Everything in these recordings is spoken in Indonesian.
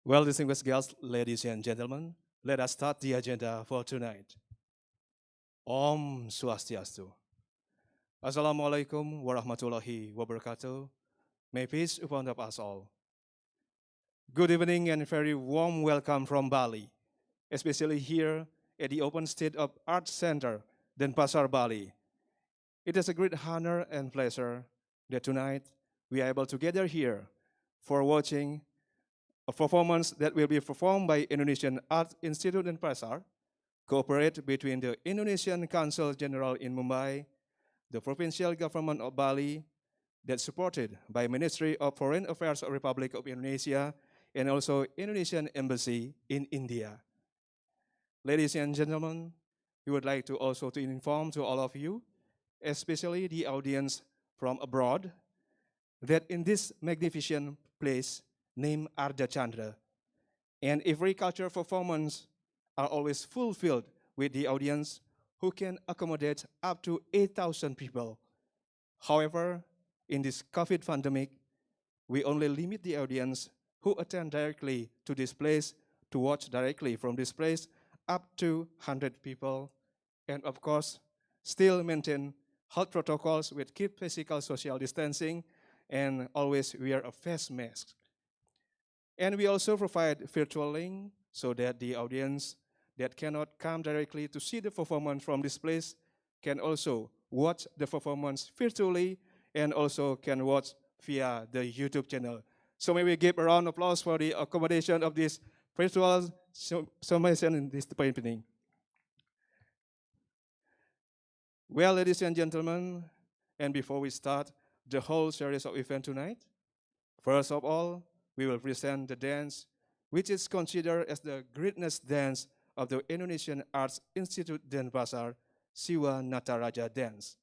Well, distinguished guests, ladies and gentlemen, let us start the agenda for tonight. Om Swastiastu. Assalamualaikum warahmatullahi wabarakatuh. May peace be upon us all. Good evening and very warm welcome from Bali, especially here at the Open State of Art Center, Denpasar, Bali. It is a great honor and pleasure that tonight we are able to gather here for watching a performance that will be performed by Indonesian Art Institute Denpasar, cooperate between the Indonesian Consul Jenderal in Mumbai, the provincial government of Bali, that's supported by Ministry of Foreign Affairs of Republic of Indonesia, and also Indonesian Embassy in India. Ladies and gentlemen, we would like to also to inform to all of you, especially the audience from abroad, that in this magnificent place named Ardha Candra, and every cultural performance are always fulfilled with the audience who can accommodate up to 8,000 people. However, in this COVID pandemic, we only limit the audience who attend directly to this place to watch directly from this place up to 100 people, and of course, still maintain health protocols with keep physical social distancing and always wear a face mask. And we also provide virtual link so that the audience that cannot come directly to see the performance from this place can also watch the performance virtually and also can watch via the YouTube channel. So may we give a round of applause for the accommodation of this virtual summation in this evening. Well, ladies and gentlemen, and before we start the whole series of event tonight, first of all, we will present the dance, which is considered as the greatest dance of the Indonesian Arts Institute Denpasar, Siwa Nataraja dance.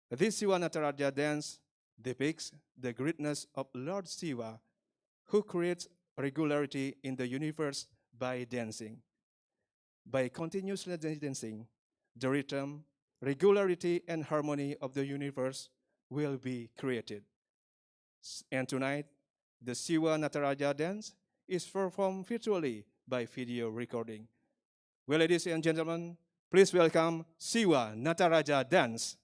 This Siwa Nataraja dance depicts the greatness of Lord Siwa, who creates regularity in the universe by dancing. By continuously dancing, the rhythm, regularity, and harmony of the universe will be created. And tonight, the Siwa Nataraja dance is performed virtually by video recording. Well, ladies and gentlemen, please welcome Siwa Nataraja dance.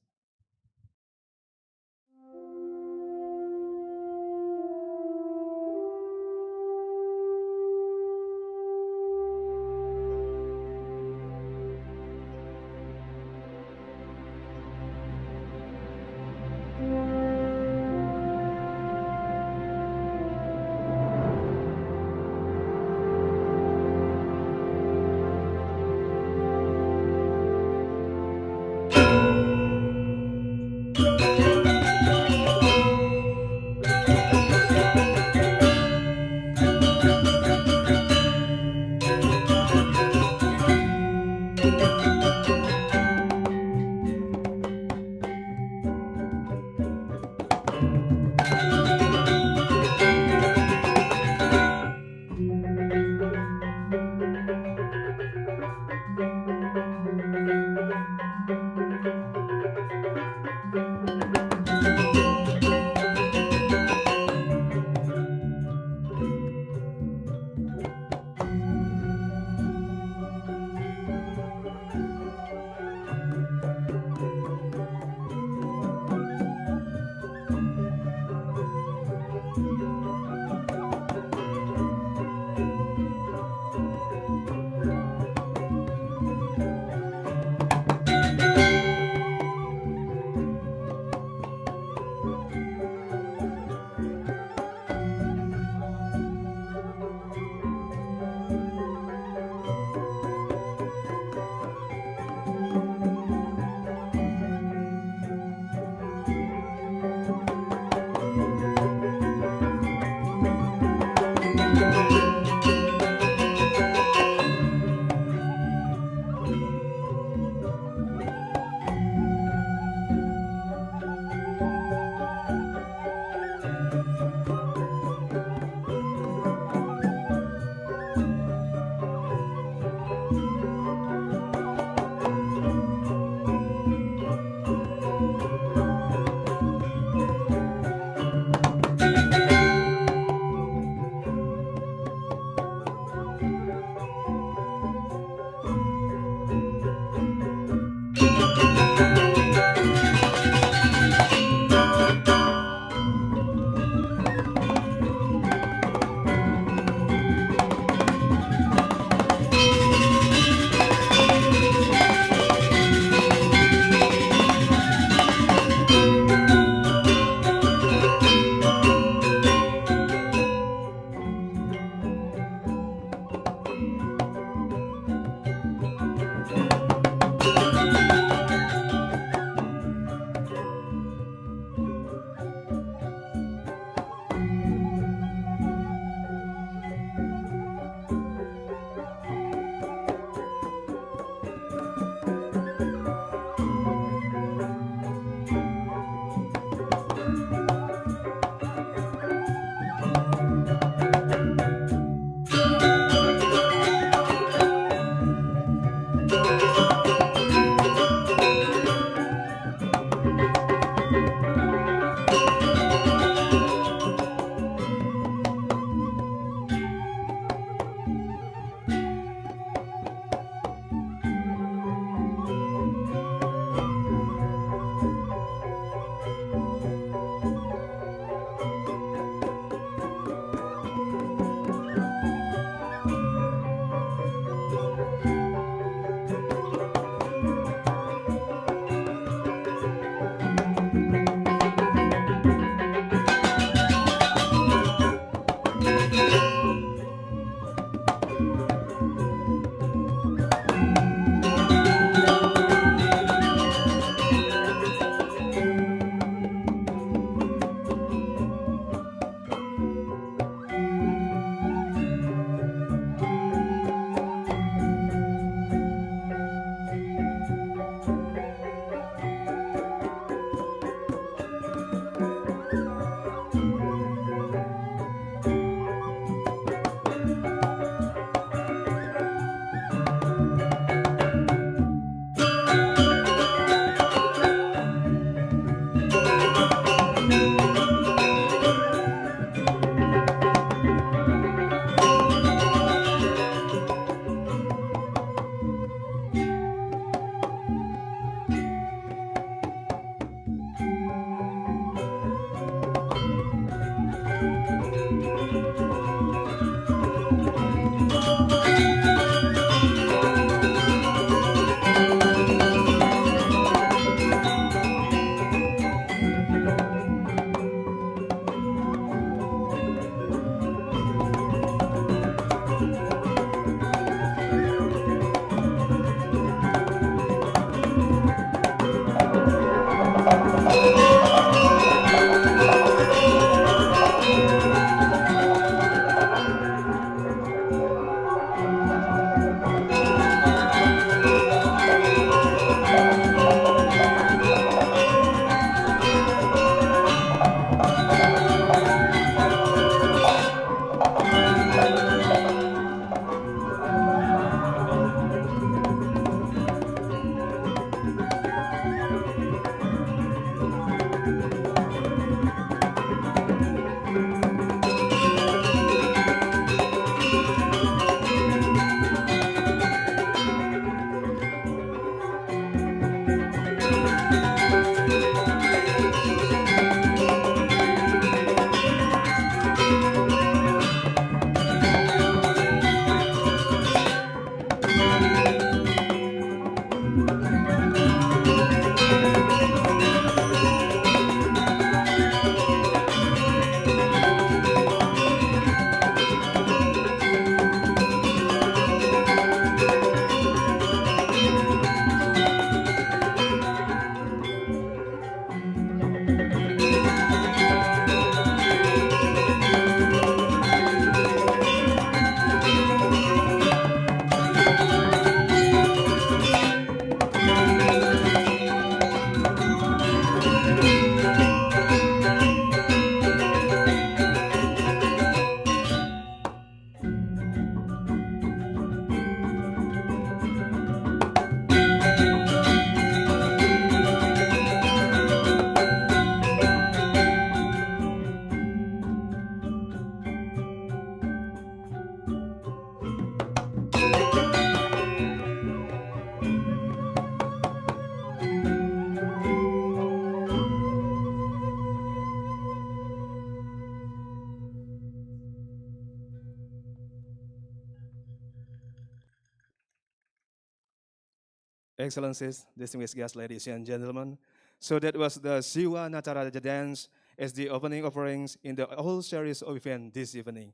Excellencies, distinguished guests, ladies and gentlemen. So that was the Siwa Nataraja dance as the opening offerings in the whole series of events this evening.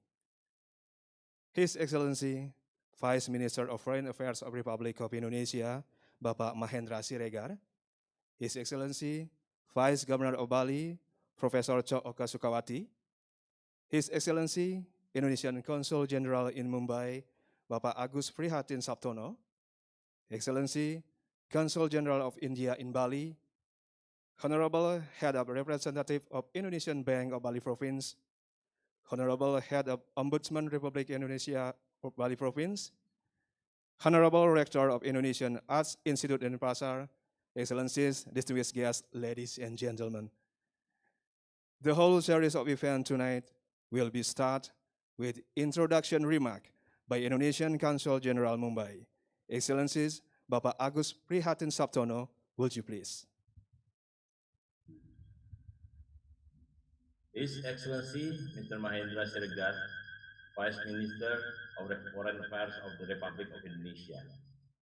His Excellency, Vice Minister of Foreign Affairs of Republic of Indonesia, Bapak Mahendra Siregar. His Excellency, Vice Governor of Bali, Professor Chok Oka Sukawati. His Excellency, Indonesian Consul Jenderal in Mumbai, Bapak Agus Prihatin Sabtono. Excellency, Consul General of India in Bali, Honorable Head of Representative of Indonesian Bank of Bali Province, Honorable Head of Ombudsman Republic Indonesia of Bali Province, Honorable Rector of Indonesian Arts Institute in Pasar, Excellencies, distinguished guests, ladies and gentlemen. The whole series of events tonight will be start with introduction remark by Indonesian Consul General Mumbai. Excellencies, Bapak Agus Prihatin Sabtono, would you please? His Excellency Mr. Mahendra Siregar, Vice Minister of the Foreign Affairs of the Republic of Indonesia.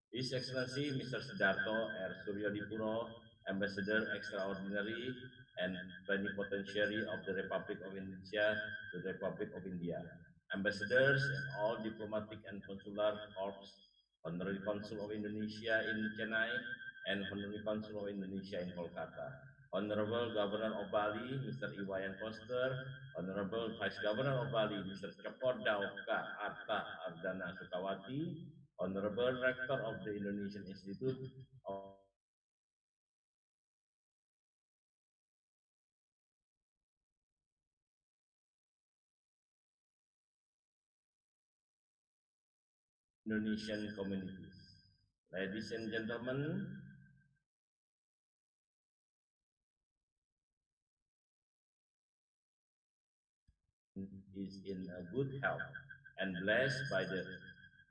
His Excellency Mr. Sidarto R. Suryodipuro, Ambassador Extraordinary and Plenipotentiary of the Republic of Indonesia to the Republic of India. Ambassadors and all diplomatic and consular corps, Honorary Consul of Indonesia in Chennai and Honorary Consul of Indonesia in Kolkata. Honorable Governor of Bali, Mr. Iwayan Koster, Honorable Vice Governor of Bali, Mr. Kepada Arta Ardana Sukawati, Honorable Rector of the Indonesian Institute of Indonesian Communities. Ladies and gentlemen, is in a good health and blessed by the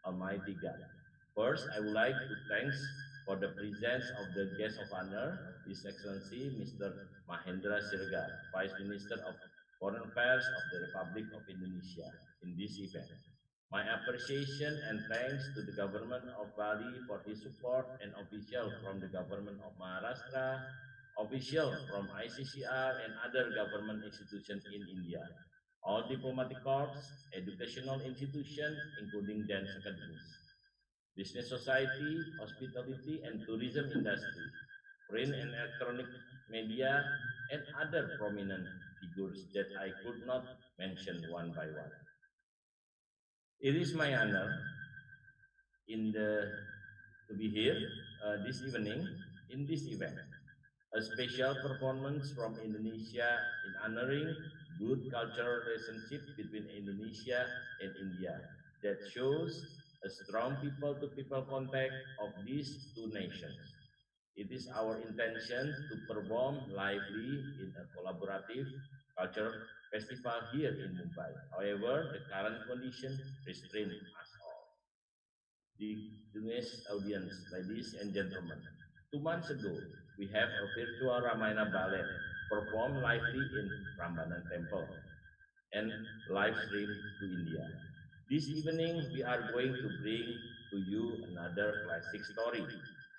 Almighty God. First, I would like to thank for the presence of the guest of honor, His Excellency Mr. Mahendra Siregar, Vice Minister of Foreign Affairs of the Republic of Indonesia in this event. My appreciation and thanks to the government of Bali for his support and official from the government of Maharashtra, official from ICCR and other government institutions in India, all diplomatic corps, educational institutions, including dance academies, business society, hospitality and tourism industry, print and electronic media, and other prominent figures that I could not mention one by one. It is my honor in the, to be here this evening in this event. A special performance from Indonesia in honoring good cultural relationship between Indonesia and India that shows a strong people-to-people contact of these two nations. It is our intention to perform lively in a collaborative cultural festival here in Mumbai. However, the current condition restrain us all. Distinguished audience, ladies and gentlemen, 2 months ago, we have a virtual Ramayana ballet performed lively in Prambanan Temple and live streamed to India. This evening, we are going to bring to you another classic story,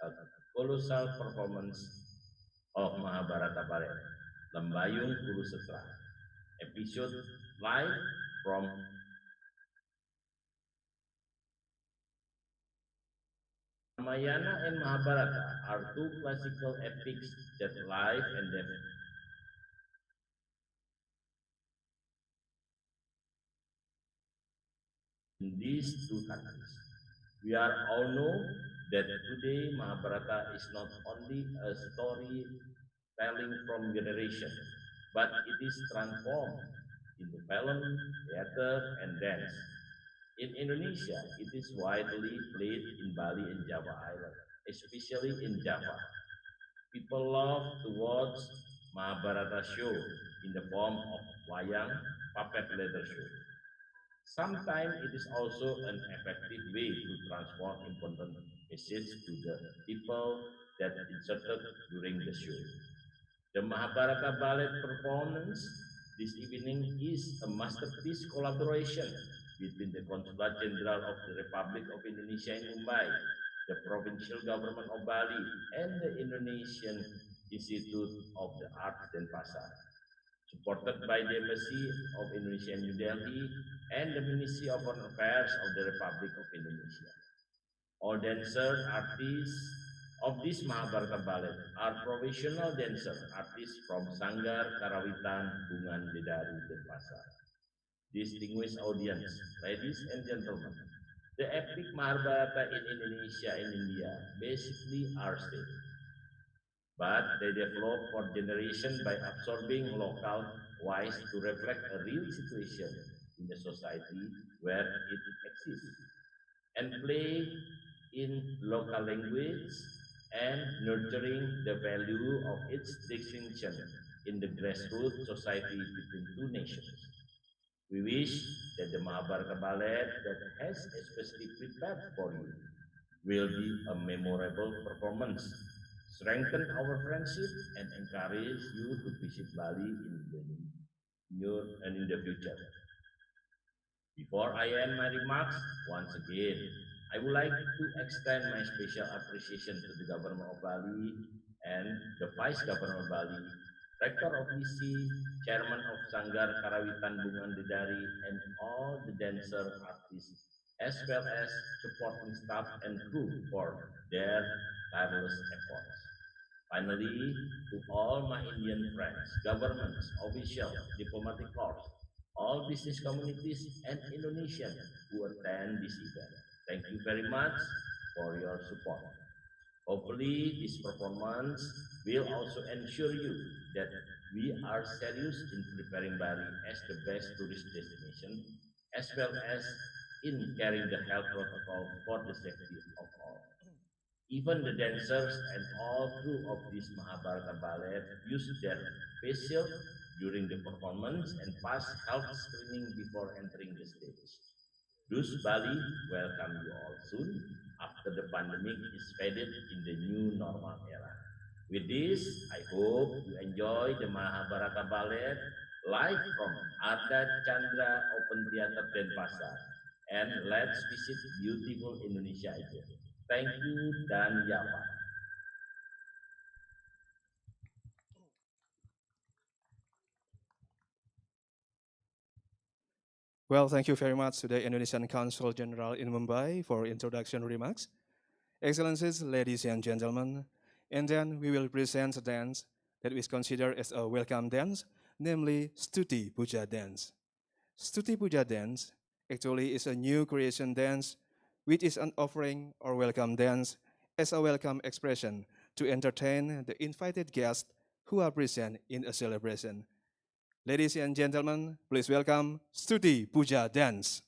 a colossal performance of Mahabharata ballet, Lembayung Kurusetra, episode live from Ramayana and Mahabharata are two classical epics that live and death in these two countries. We are all know that today Mahabharata is not only a story telling from generation, but it is transformed into film, theater, and dance. In Indonesia, it is widely played in Bali and Java Island, especially in Java. People love to watch Mahabharata show in the form of wayang puppet leather show. Sometimes it is also an effective way to transform important message to the people that inserted during the show. The Mahabharata ballet performance this evening is a masterpiece collaboration between the Konsulat Jenderal of the Republic of Indonesia in Mumbai, the provincial government of Bali, and the Indonesian Institute of the Arts Denpasar, supported by the Embassy of Indonesia in New Delhi and the Ministry of Foreign Affairs of the Republic of Indonesia. All dancers, artists of this Mahabharata ballet are professional dancer artists from Sanggar Karawitan Bungan Dedari Denpasar. Distinguished audience, ladies and gentlemen, the epic Mahabharata in Indonesia and India basically are state, but they develop for generation by absorbing local wise to reflect a real situation in the society where it exists and play in local language and nurturing the value of its distinction in the grassroots society between two nations. We wish that the Mahabharata ballet that has especially prepared for you will be a memorable performance, strengthen our friendship, and encourage you to visit Bali in the near and in the future. Before I end my remarks, once again, I would like to extend my special appreciation to the Government of Bali and the Vice Governor of Bali, Rector of EC, Chairman of Sanggar Karawitan Bungan Dedari, and all the dancer artists, as well as supporting staff and crew for their tireless efforts. Finally, to all my Indian friends, governments, officials, diplomatic corps, all business communities, and Indonesians who attend this event, thank you very much for your support. Hopefully, this performance will also ensure you that we are serious in preparing Bali as the best tourist destination, as well as in carrying the health protocol for the safety of all. Even the dancers and all crew of this Mahabharata ballet use their face shield during the performance and pass health screening before entering the stage. Thus, Bali welcome you all soon after the pandemic is faded in the new normal era. With this, I hope you enjoy the Mahabharata ballet live from Ardha Candra Open Theater Denpasar. And let's visit beautiful Indonesia again. Thank you dan Java. Well, thank you very much to the Indonesian Consul Jenderal in Mumbai for introduction remarks. Excellencies, ladies and gentlemen, and then we will present a dance that is considered as a welcome dance, namely Stuti Puja dance. Stuti Puja dance actually is a new creation dance, which is an offering or welcome dance as a welcome expression to entertain the invited guests who are present in a celebration. Ladies and gentlemen, please welcome Stuti Puja dance.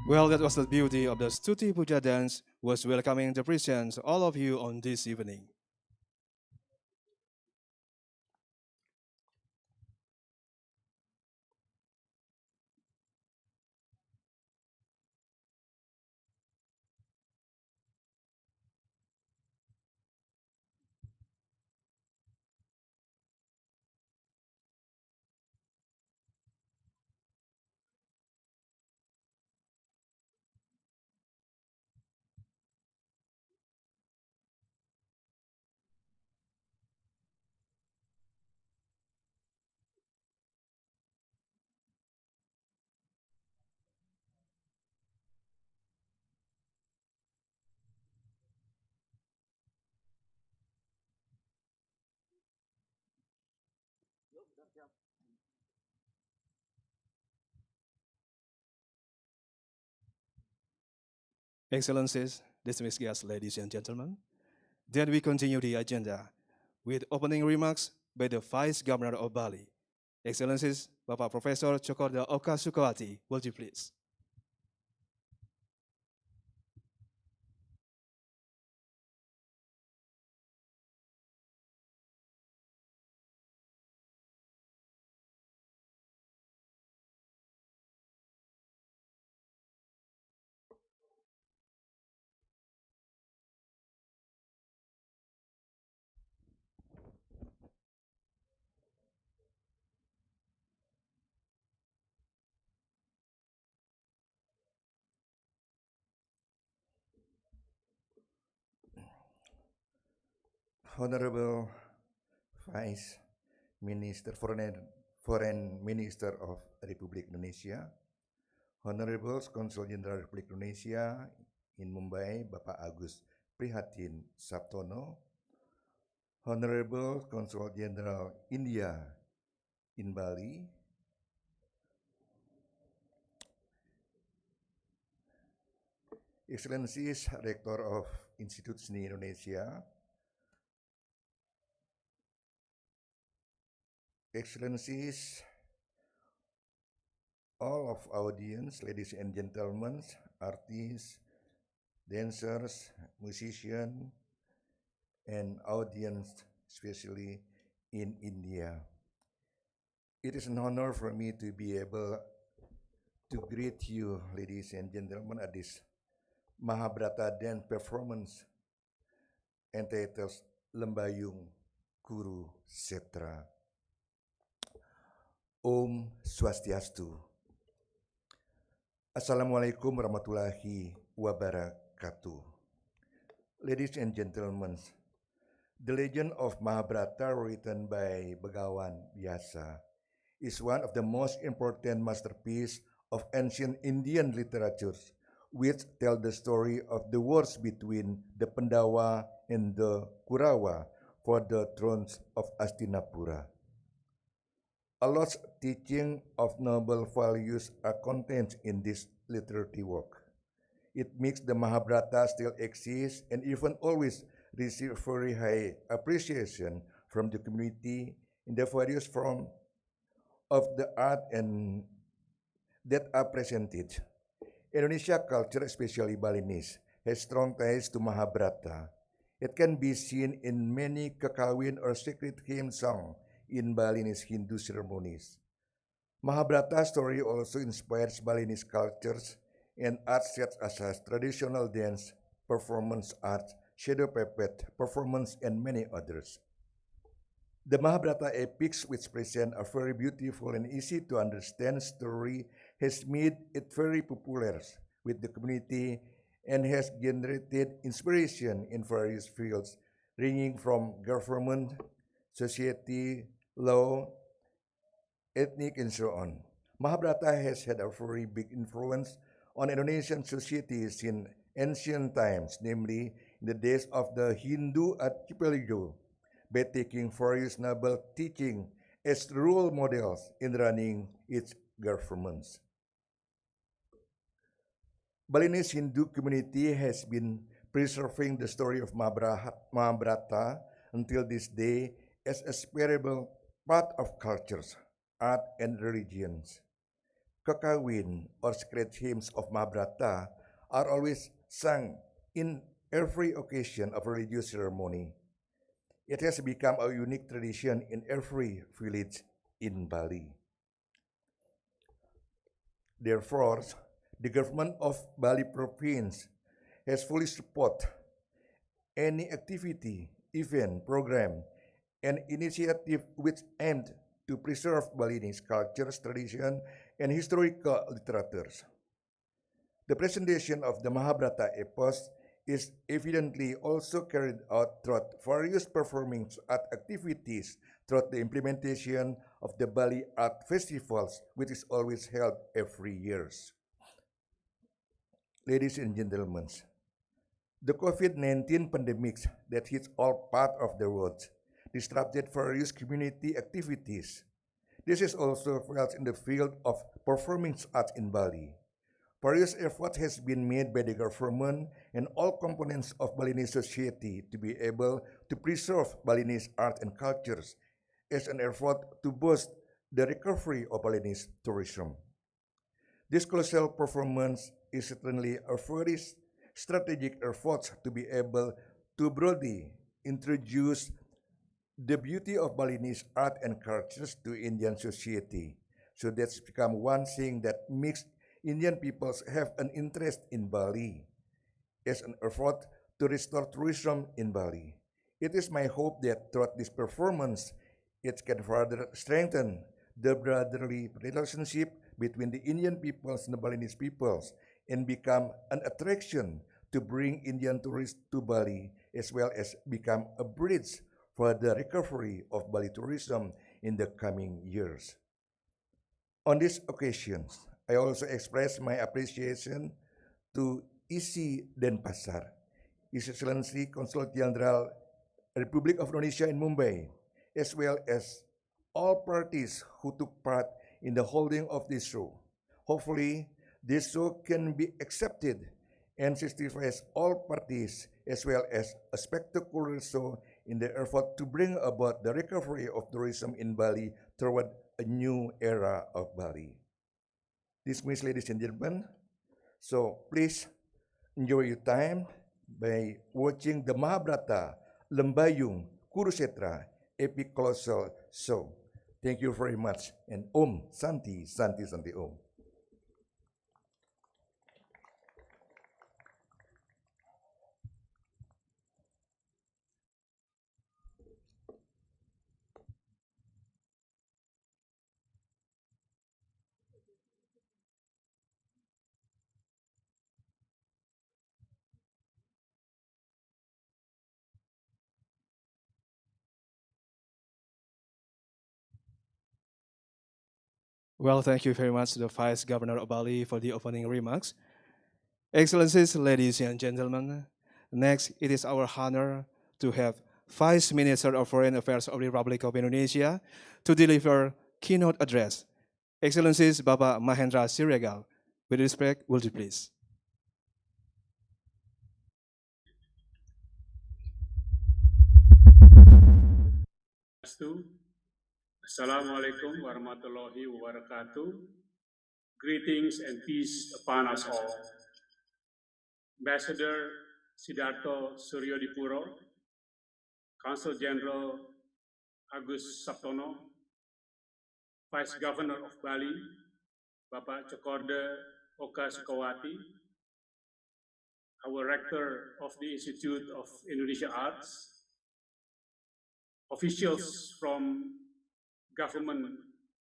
Well, that was the beauty of the Stuti Puja dance was welcoming the presence all of you on this evening. Excellencies, dismissed guests, ladies and gentlemen. Then we continue the agenda with opening remarks by the Vice Governor of Bali. Excellencies, Bapak Profesor Chokorda Oka Sukawati, will you please? Honorable Vice Minister Foreign Minister of Republik Indonesia, Honorable Konsul Jenderal Republik Indonesia in Mumbai, Bapak Agus Prihatin Sabtono, Honorable Konsul Jenderal India in Bali, Excellencies Rector of Institut Seni Indonesia, Excellencies, all of audience, ladies and gentlemen, artists, dancers, musicians, and audience, especially in India. It is an honor for me to be able to greet you, ladies and gentlemen, at this Mahabharata dance performance entitled Lembayung Kurusetra. Om Swastiastu. Assalamualaikum warahmatullahi wabarakatuh. Ladies and gentlemen, the legend of Mahabharata written by Begawan Vyasa is one of the most important masterpieces of ancient Indian literature, which tell the story of the wars between the Pandawa and the Kurawa for the thrones of Hastinapura. A lot of teaching of noble values are contained in this literary work. It makes the Mahabharata still exist and even always receive very high appreciation from the community in the various forms of the art and that are presented. Indonesia culture, especially Balinese, has strong ties to Mahabharata. It can be seen in many kekayaan or sacred hymn songs in Balinese Hindu ceremonies. Mahabharata story also inspires Balinese cultures and arts such as traditional dance, performance art, shadow puppet, performance, and many others. The Mahabharata epics, which present a very beautiful and easy to understand story, has made it very popular with the community and has generated inspiration in various fields, ranging from government, society, law, ethnic, and so on. Mahabharata has had a very big influence on Indonesian society since ancient times, namely in the days of the Hindu archipelago, by taking various noble teaching as role models in running its governments. Balinese Hindu community has been preserving the story of Mahabharata until this day as a spiritual part of cultures, art, and religions. Kakawin or sacred hymns of Mahabharata are always sung in every occasion of religious ceremony. It has become a unique tradition in every village in Bali. Therefore, the government of Bali province has fully support any activity, event, program, and initiative which aimed to preserve Balinese cultures, tradition, and historical literatures. The presentation of the Mahabharata epos is evidently also carried out through various performing art activities throughout the implementation of the Bali Art Festivals, which is always held every year. Ladies and gentlemen, the COVID-19 pandemic that hits all parts of the world disrupted various community activities. This is also felt in the field of performing arts in Bali. Various efforts has been made by the government and all components of Balinese society to be able to preserve Balinese art and cultures as an effort to boost the recovery of Balinese tourism. This colossal performance is certainly a very strategic effort to be able to broadly introduce the beauty of Balinese art and cultures to Indian society. So that's become one thing that makes Indian peoples have an interest in Bali as an effort to restore tourism in Bali. It is my hope that throughout this performance, it can further strengthen the brotherly relationship between the Indian peoples and the Balinese peoples and become an attraction to bring Indian tourists to Bali as well as become a bridge for the recovery of Bali tourism in the coming years. On these occasions, I also express my appreciation to Isi Denpasar, His Excellency Konsulat Jenderal Republic of Indonesia in Mumbai, as well as all parties who took part in the holding of this show. Hopefully, this show can be accepted and satisfies all parties as well as a spectacular show in the effort to bring about the recovery of tourism in Bali toward a new era of Bali. This means, ladies and gentlemen, so please enjoy your time by watching the Mahabharata Lembayung Kurusetra epic colossal show. Thank you very much, and Om Santi Santi Santi Om. Well, thank you very much to the Vice Governor of Bali for the opening remarks. Excellencies, ladies and gentlemen, next it is our honor to have Vice Minister of Foreign Affairs of the Republic of Indonesia to deliver keynote address. Excellencies, Bapak Mahendra Siregar, with respect, will you please? Assalamualaikum warahmatullahi wabarakatuh. Greetings and peace upon us all. Ambassador Sidarto Suryodipuro, Consul General Agus Saptono, Vice Governor of Bali, Bapak Cokorde Oka Sukawati, our Rector of the Institute of Indonesia Arts, officials from Government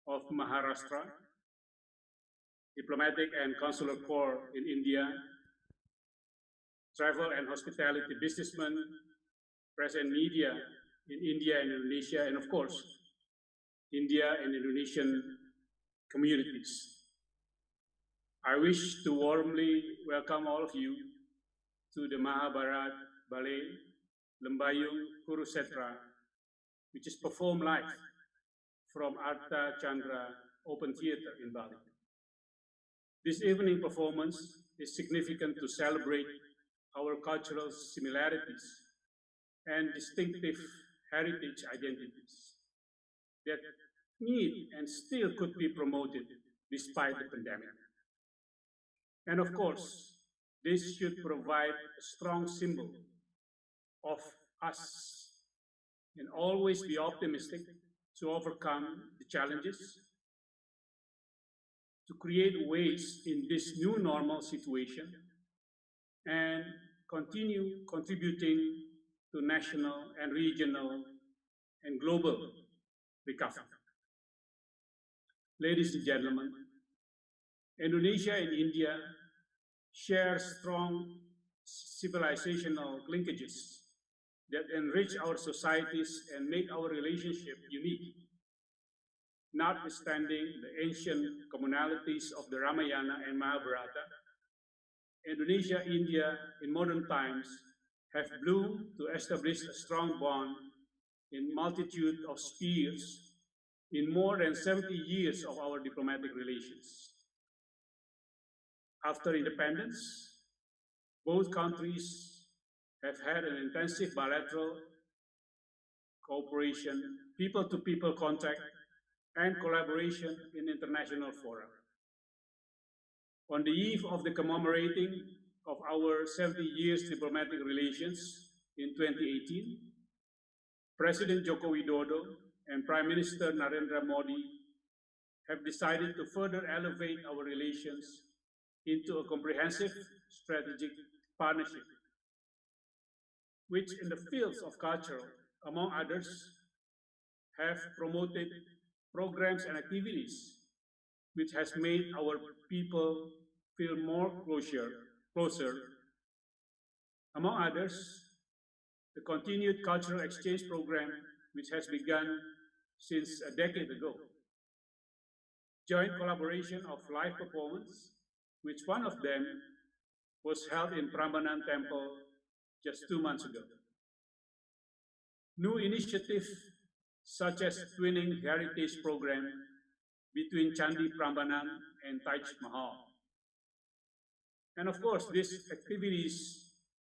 of Maharashtra, Diplomatic and Consular Corps in India, travel and hospitality businessmen, press and media in India and Indonesia, and of course, India and Indonesian communities. I wish to warmly welcome all of you to the Mahabharata Ballet Lembayung Kurusetra, which is performed live from Ardha Candra Open Theater in Bali. This evening performance is significant to celebrate our cultural similarities and distinctive heritage identities that need and still could be promoted despite the pandemic. And of course, this should provide a strong symbol of us and always be optimistic to overcome the challenges, to create ways in this new normal situation, and continue contributing to national and regional and global recovery. Ladies and gentlemen, Indonesia and India share strong civilizational linkages that enrich our societies and make our relationship unique, notwithstanding the ancient commonalities of the Ramayana and Mahabharata. Indonesia and India in modern times have bloomed to establish a strong bond in multitude of spheres in more than 70 years of our diplomatic relations. After independence, both countries have had an intensive bilateral cooperation, people-to-people contact, and collaboration in international fora. On the eve of the commemorating of our 70 years diplomatic relations in 2018, President Joko Widodo and Prime Minister Narendra Modi have decided to further elevate our relations into a comprehensive strategic partnership, which in the fields of culture, among others, have promoted programs and activities which has made our people feel more closer. Among others, the continued cultural exchange program which has begun since a decade ago. Joint collaboration of live performance, which one of them was held in Prambanan Temple just 2 months ago. New initiatives such as twinning heritage program between Candi Prambanan and Taj Mahal. And of course, these activities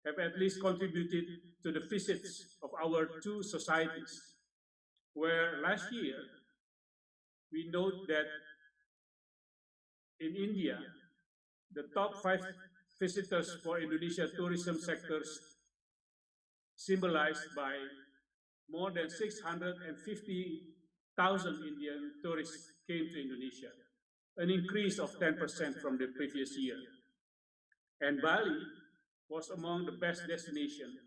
have at least contributed to the visits of our two societies, where last year we note that in India, the top 5 visitors for Indonesia tourism sectors symbolized by more than 650,000 Indian tourists came to Indonesia, an increase of 10% from the previous year. And Bali was among the best destinations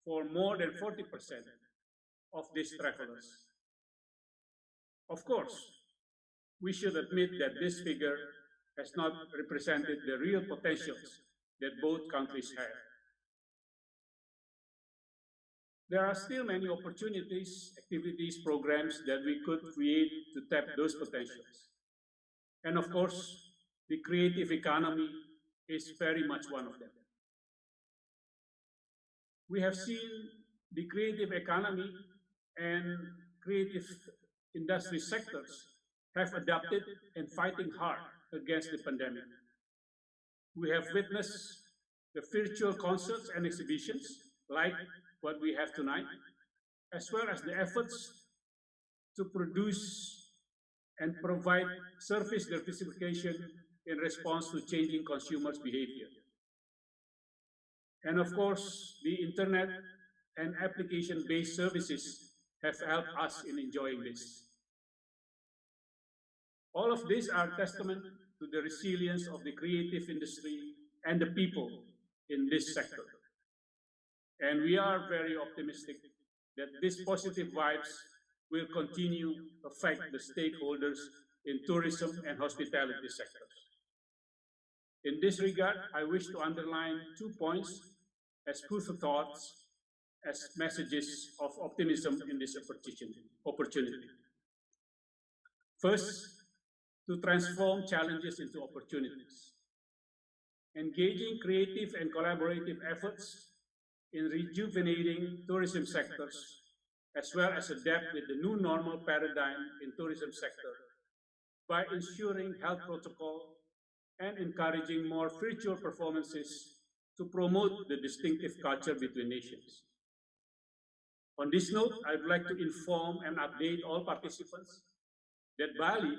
for more than 40% of these travelers. Of course, we should admit that this figure has not represented the real potentials that both countries have. There are still many opportunities, activities, programs that we could create to tap those potentials. And of course, the creative economy is very much one of them. We have seen the creative economy and creative industry sectors have adapted and fighting hard against the pandemic. We have witnessed the virtual concerts and exhibitions like what we have tonight, as well as the efforts to produce and provide service diversification in response to changing consumers' behavior. And of course, the internet and application-based services have helped us in enjoying this. All of these are testament to the resilience of the creative industry and the people in this sector. And we are very optimistic that these positive vibes will continue to affect the stakeholders in tourism and hospitality sectors. In this regard, I wish to underline 2 points as food for thoughts, as messages of optimism in this opportunity. First, to transform challenges into opportunities. Engaging creative and collaborative efforts in rejuvenating tourism sectors, as well as adapt with the new normal paradigm in tourism sector by ensuring health protocol and encouraging more virtual performances to promote the distinctive culture between nations. On this note, I'd like to inform and update all participants that Bali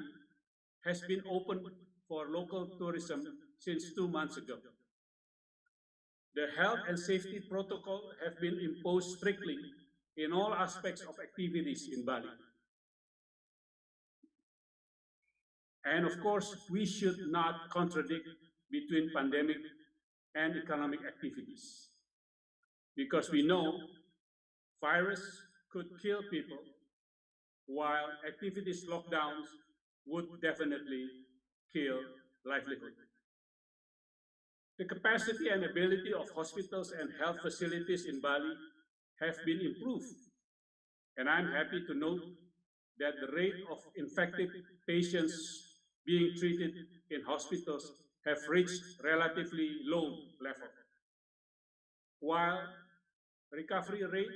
has been opened for local tourism since 2 months ago. The health and safety protocol have been imposed strictly in all aspects of activities in Bali. And of course, we should not contradict between pandemic and economic activities, because we know virus could kill people, while activities lockdowns would definitely kill livelihood. The capacity and ability of hospitals and health facilities in Bali have been improved, and I'm happy to note that the rate of infected patients being treated in hospitals have reached relatively low level, while recovery rate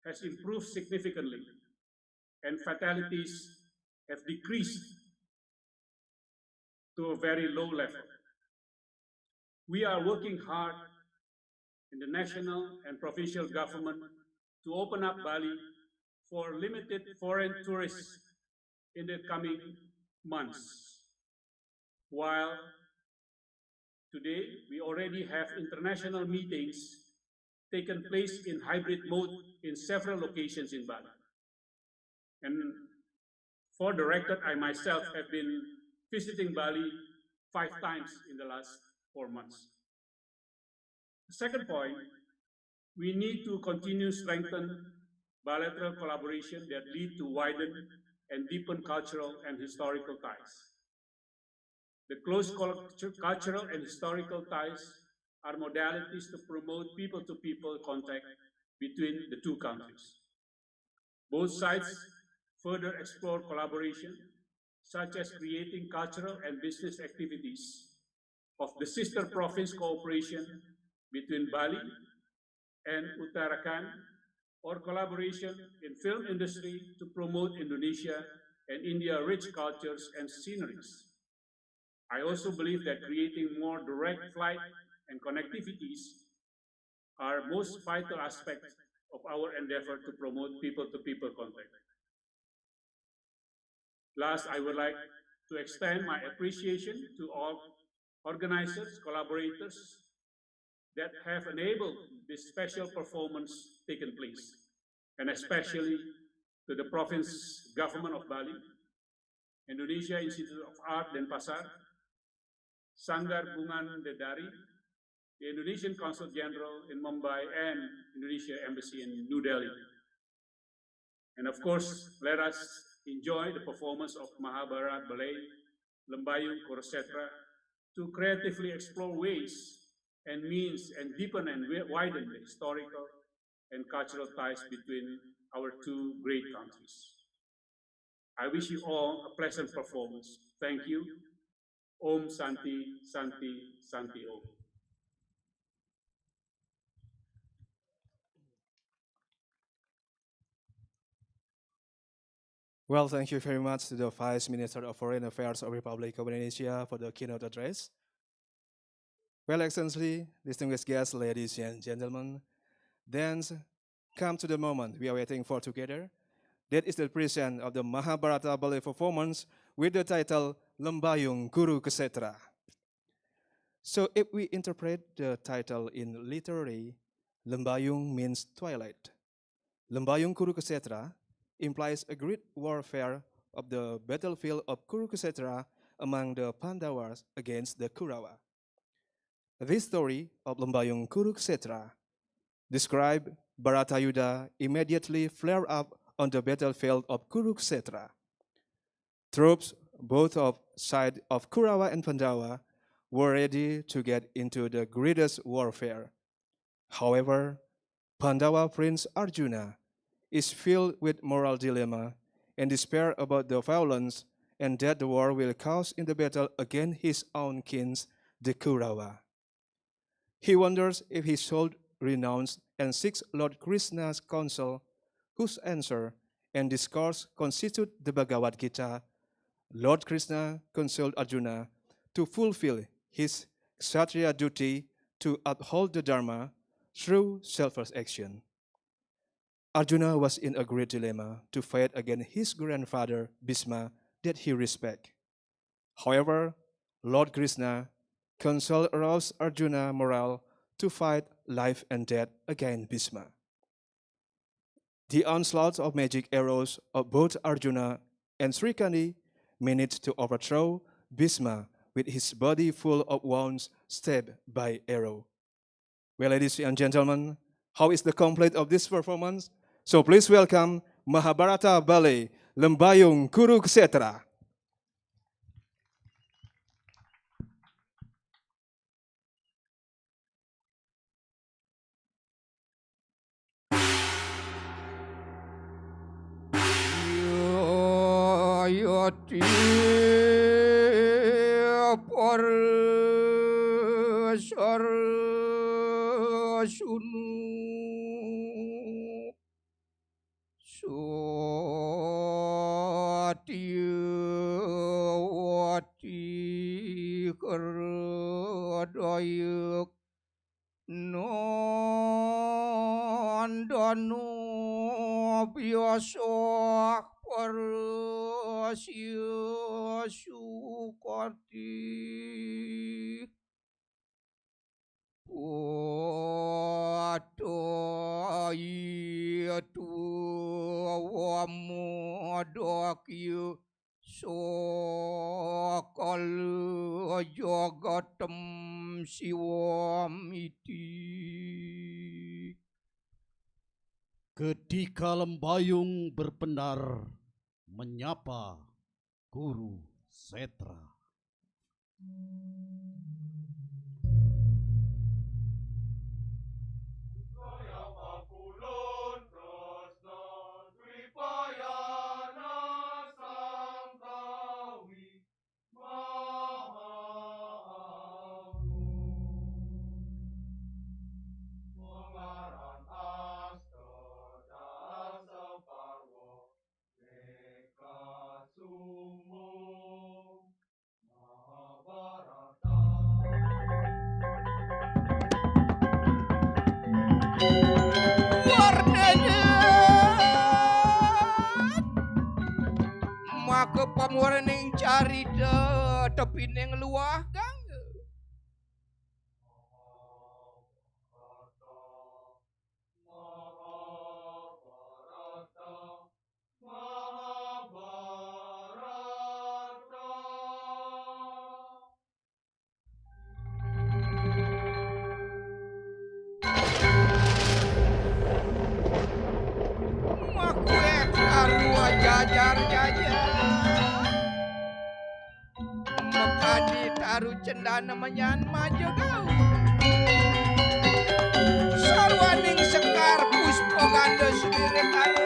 has improved significantly and fatalities have decreased to a very low level. We are working hard in the national and provincial government to open up Bali for limited foreign tourists in the coming months. While today we already have international meetings taken place in hybrid mode in several locations in Bali. And for the record, I myself have been visiting Bali 5 times in the last 4 months. The second point, we need to continue strengthen bilateral collaboration that lead to widen and deepen cultural and historical ties. The close cultural and historical ties are modalities to promote people-to-people contact between the two countries. Both sides further explore collaboration, such as creating cultural and business activities of the sister province cooperation between Bali and Uttarakhand, or collaboration in film industry to promote Indonesia and India's rich cultures and sceneries. I also believe that creating more direct flight and connectivities are most vital aspects of our endeavor to promote people-to-people contact. Last, I would like to extend my appreciation to all organizers, collaborators that have enabled this special performance taken place, and especially to the province government of Bali, Indonesia Institute of Art Denpasar, Sanggar Bungan Dedari, the Indonesian Consul Jenderal in Mumbai, and Indonesia Embassy in New Delhi. And of course, let us enjoy the performance of Mahabharata Ballet, Lembayung Kurusetra, to creatively explore ways and means and deepen and widen the historical and cultural ties between our two great countries. I wish you all a pleasant performance. Thank you. Om Santi, Santi, Santi Om. Well, thank you very much to the Vice Minister of Foreign Affairs of Republic of Indonesia for the keynote address. Well, Excellency, distinguished guests, ladies and gentlemen, then come to the moment we are waiting for together. That is the present of the Mahabharata ballet performance with the title Lembayung Kuruksetra. So if we interpret the title in literary, Lembayung means twilight. Lembayung Kuruksetra implies a great warfare of the battlefield of Kuruksetra among the Pandavas against the Kurawa. This story of Lembayung Kuruksetra describes Bharatayuddha immediately flare up on the battlefield of Kuruksetra. Troops, both of side of Kurawa and Pandava, were ready to get into the greatest warfare. However, Pandava Prince Arjuna is filled with moral dilemma and despair about the violence and that the war will cause in the battle against his own kins, the Kurawa. He wonders if he should renounce and seeks Lord Krishna's counsel, whose answer and discourse constitute the Bhagavad Gita. Lord Krishna consoled Arjuna to fulfill his Kshatriya duty to uphold the Dharma through selfless action. Arjuna was in a great dilemma to fight against his grandfather Bhisma that he respected. However, Lord Krishna counsel aroused Arjuna morale to fight life and death against Bhisma. The onslaught of magic arrows of both Arjuna and Srikandi managed to overthrow Bhisma with his body full of wounds stabbed by arrow. Well, ladies and gentlemen, how is the complete of this performance? So please welcome Mahabharata Ballet, Lembayung Kuruksetra. Yati parsar sunu wati kerdayak nandanu biasa parasya sukati Padayatu wamadakya sakal jagatem siwamiti. Ketika Lembayung berpendar menyapa Guru Setra. Maka pamorning carita tepining luah gang. Makwek arwah jajar-jajar mekadi taru cendana menyan maju kau sarwaning sekar puspa ganda sendiri karo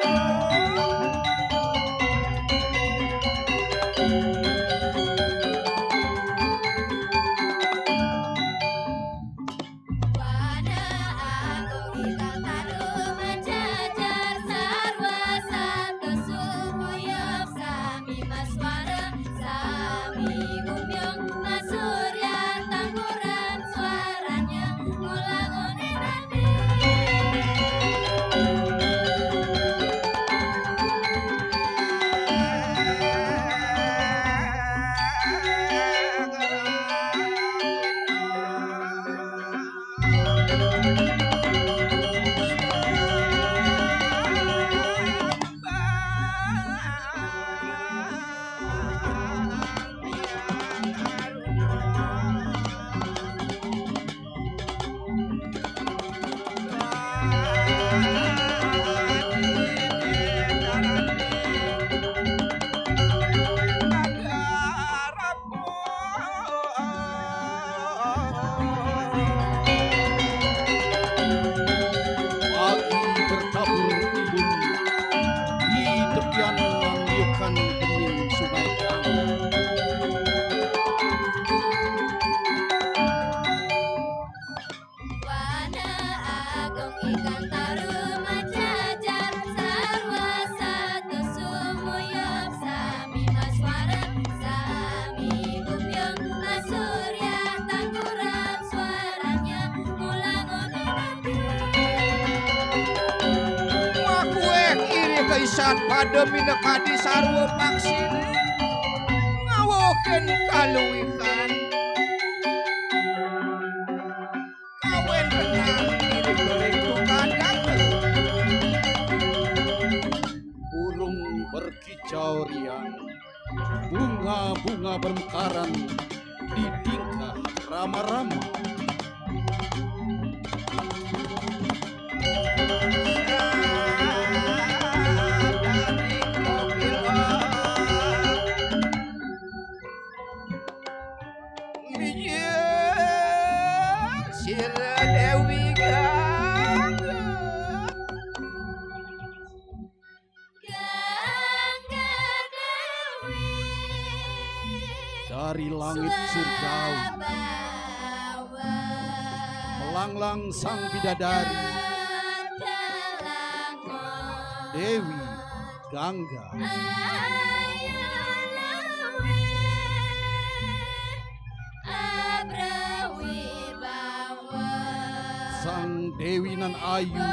isat pada minekadi sarwa paksine ngawuh Raden kaluwihan kawen renang diri kadang burung berkicau riang, bunga-bunga bermekaran di tingkah rama-rama. Dewi Dari langit surgawi melanglang sang bidadari Dewi Gangga. Sang Dewi nan ayu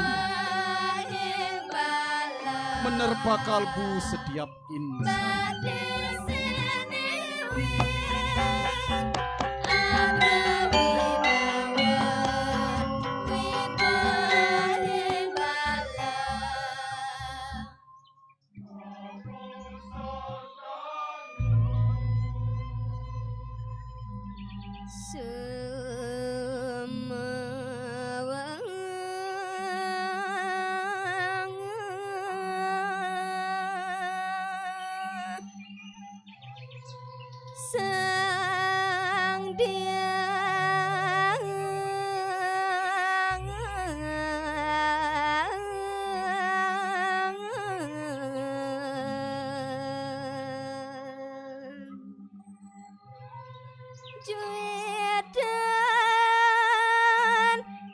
menerpa kalbu setiap insan. Sang Diang Juedan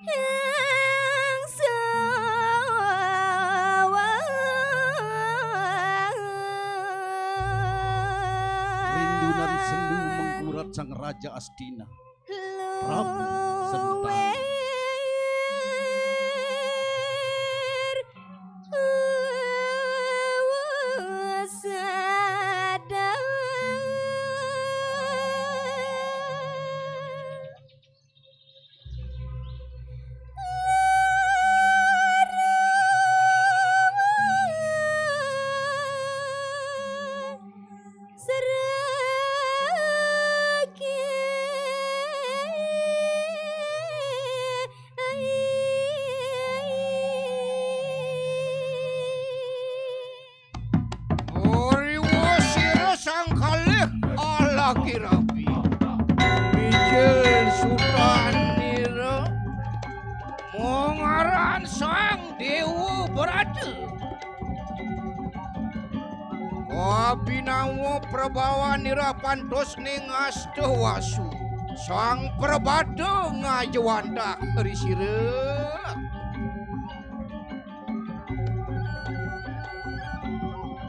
yang Rindunan sendu menggurat sang Raja Astina, Prabu Sendratari. Kirapi Bijil Sutanira Mongaran sang Dewa berada Kabinawa Prabawa nira pantos ning astawasu sang perbada ngajawanda risira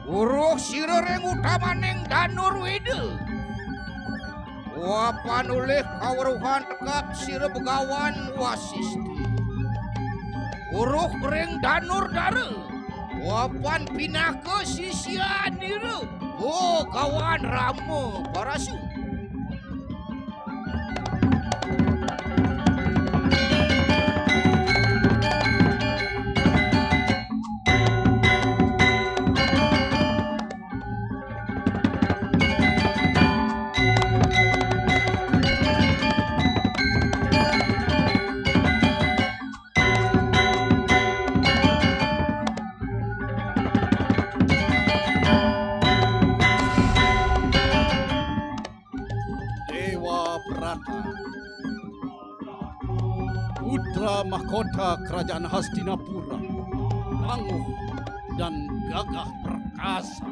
Uruh sira reng utamaning danur wida Wapan oleh kaweruhan tekap sira begawan wasisti Uruh ring danur dara Wapan pinaka sisian nira Begawan rama parasu Putra mahkota Kerajaan Hastinapura, tangguh dan gagah perkasa.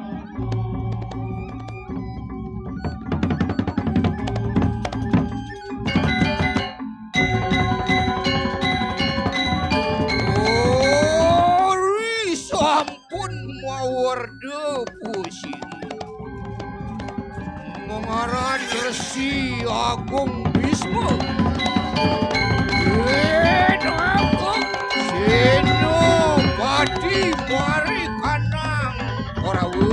Ori sampun mawarda pusi mengaran Resi Agung Bhisma Senopati mari kanang orawe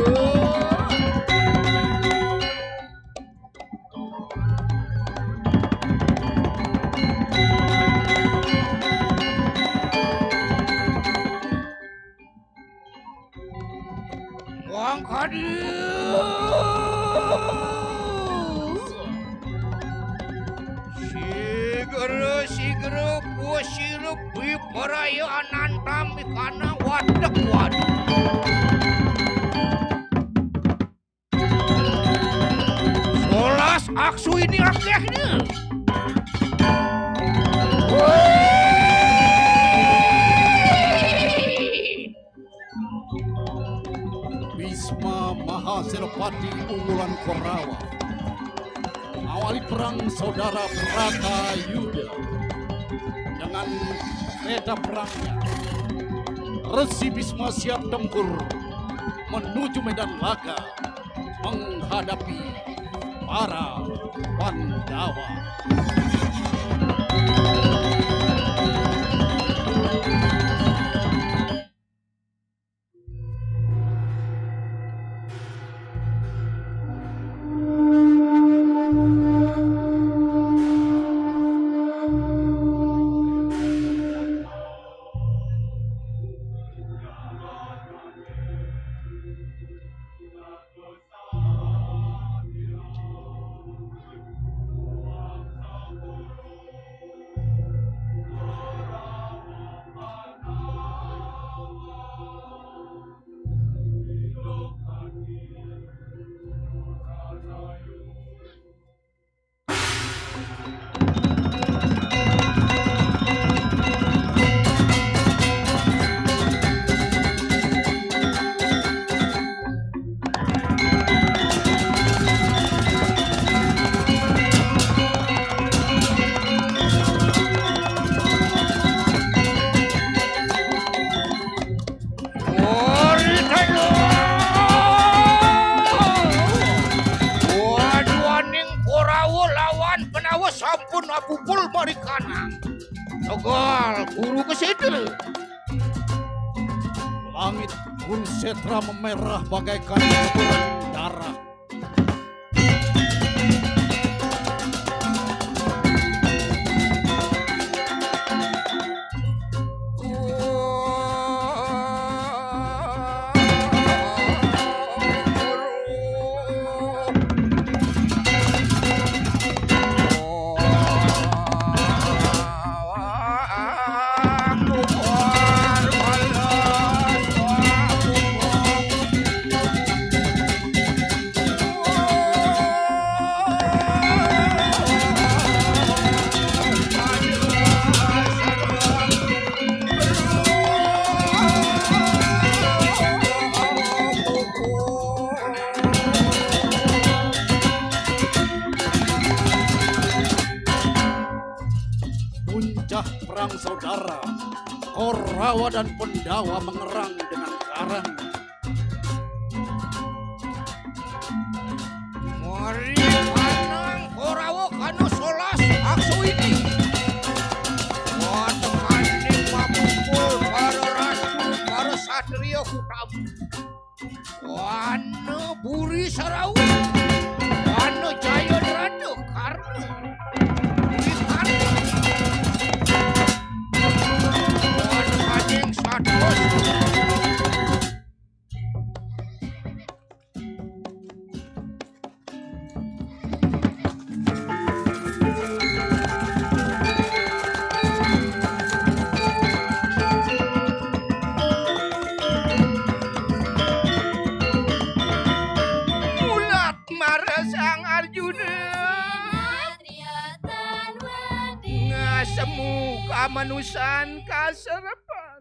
Sigera pusirup perayaan kami karena wadah. Solas aksu ini akhirnya. Bhisma Maha Senopati unggulan Korawa awali perang saudara Prata Yuda dengan kereta perangnya. Resi Bhisma siap tempur menuju medan laga menghadapi para Pandawa. Pukul marikana Tegal Kuruksetra. Langit Kurusetra memerah bagaikan keturunan darah. Perang saudara Korawa dan Pandawa mengerang dengan garang. Mari kanang Korawa kanu solas aksu ini. Wah tekaning mapukul para ratu para satria hutam. Wana buri sarau. Wana jaya radu karna. Manusan kasarapan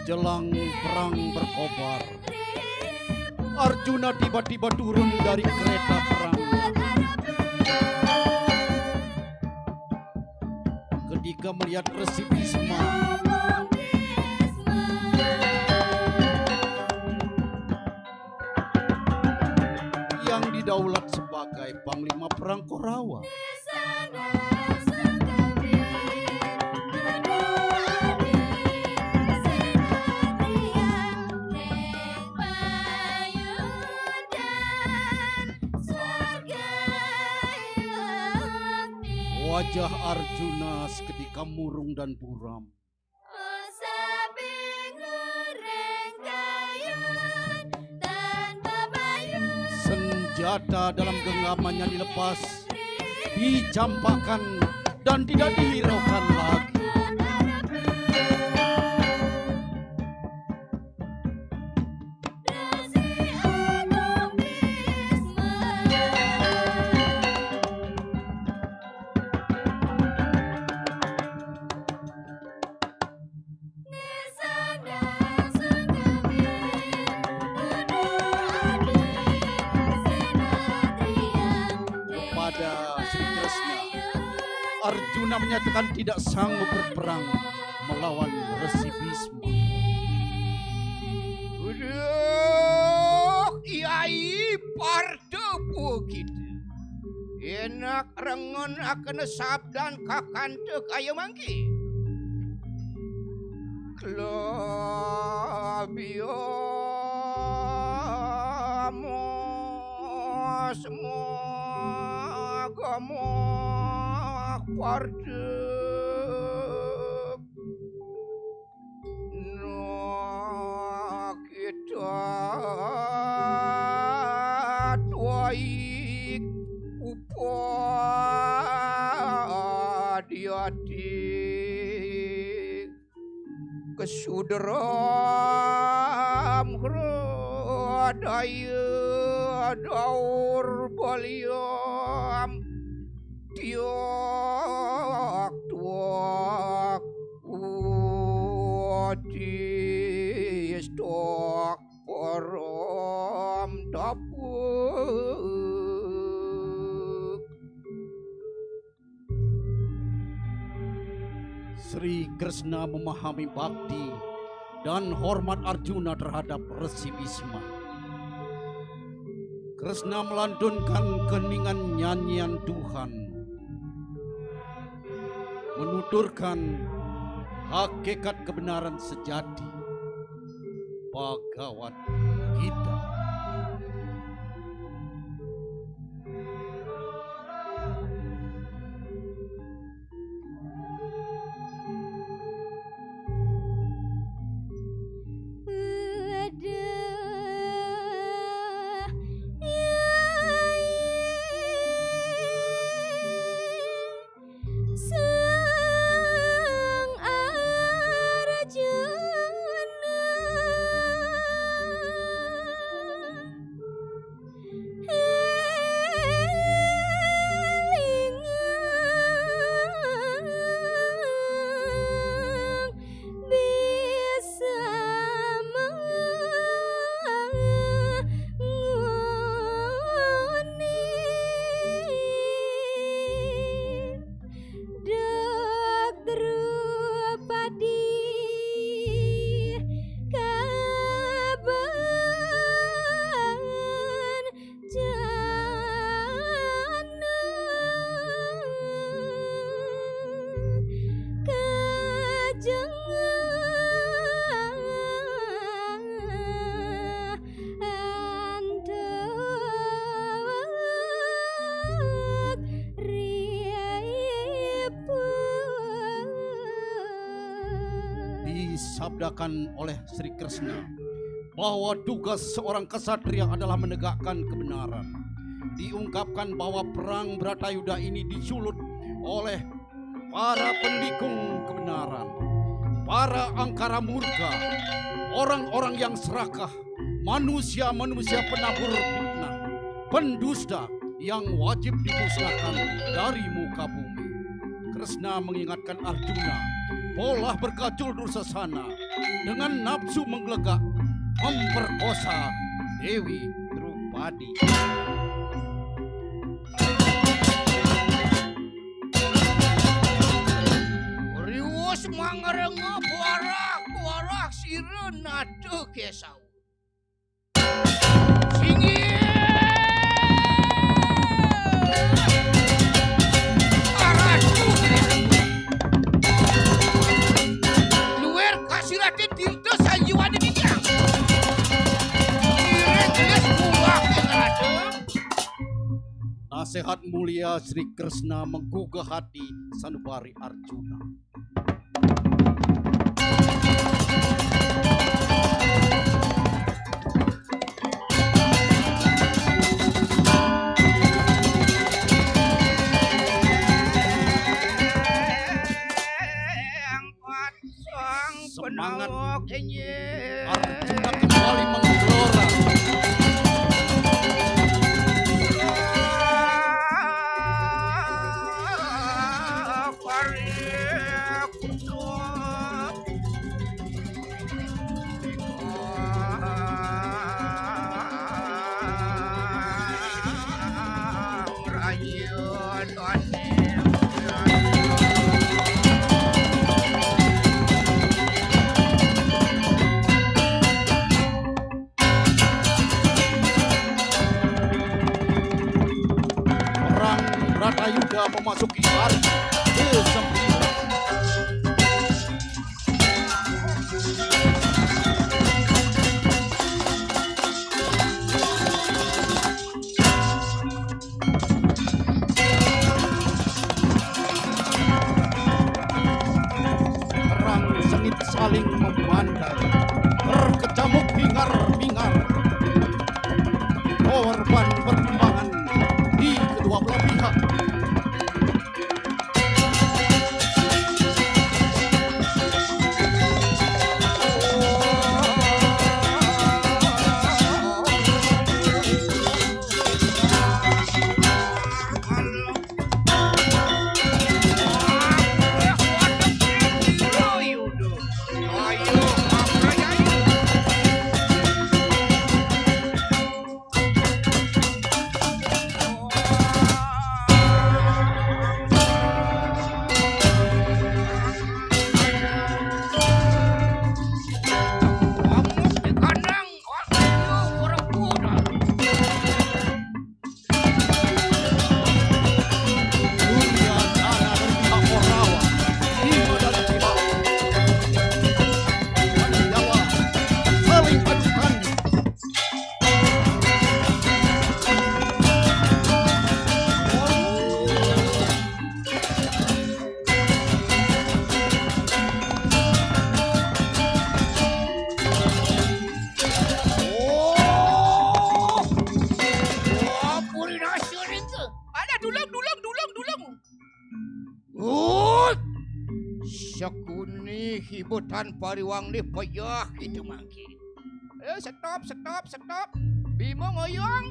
jelang perang berkobar, Arjuna tiba-tiba turun dari kereta perang. Ketika melihat Resi Bhisma yang didaulat sebagai panglima perang Korawa. Wajah Arjuna seketika murung dan buram. Senjata dalam genggamannya dilepas, dicampakkan dan tidak dihiraukan lagi. Arjuna menyatakan tidak sanggup berperang melawan Resi Bhisma. Udah, Kiai pardepu kita. Enak rengon akan sabdan kakante kaya mangki. Klabio semua agama pardep no kita tuaik upadiadik kesuderam hradaya daur baliam tiak tuak uadis tok porom dapuk. Sri Krishna memahami bakti dan hormat Arjuna terhadap Resi Bhisma. Krishna melantunkan keningan nyanyian Tuhan, menuturkan hakikat kebenaran sejati Bhagavad Gita. Disabdakan oleh Sri Krishna bahwa tugas seorang kesatria adalah menegakkan kebenaran. Diungkapkan bahwa perang Bratayuda ini disulut oleh para pendikung kebenaran, para angkara murka, orang-orang yang serakah, manusia-manusia penabur fitnah, pendusta yang wajib dimusnahkan dari muka bumi. Krishna mengingatkan Arjuna pola berkacul dursasana dengan nafsu menggelegak memperkosa Dewi Drupadi. Riwus mangerenga borak sirena teu kesau. Singgih Nasihat mulia Sri Krishna menggugah hati Sanubari Arjuna. Semangat Arjuna kembali menggelora. Yuda memasuki hari ke-9. Perang sengit saling memandai, berkecamuk hingar-bingar. Korban pertimbangan di kedua belah pihak. Hibutan pariwang ni payah gitu mangki. Stop. Bimo ngoyong.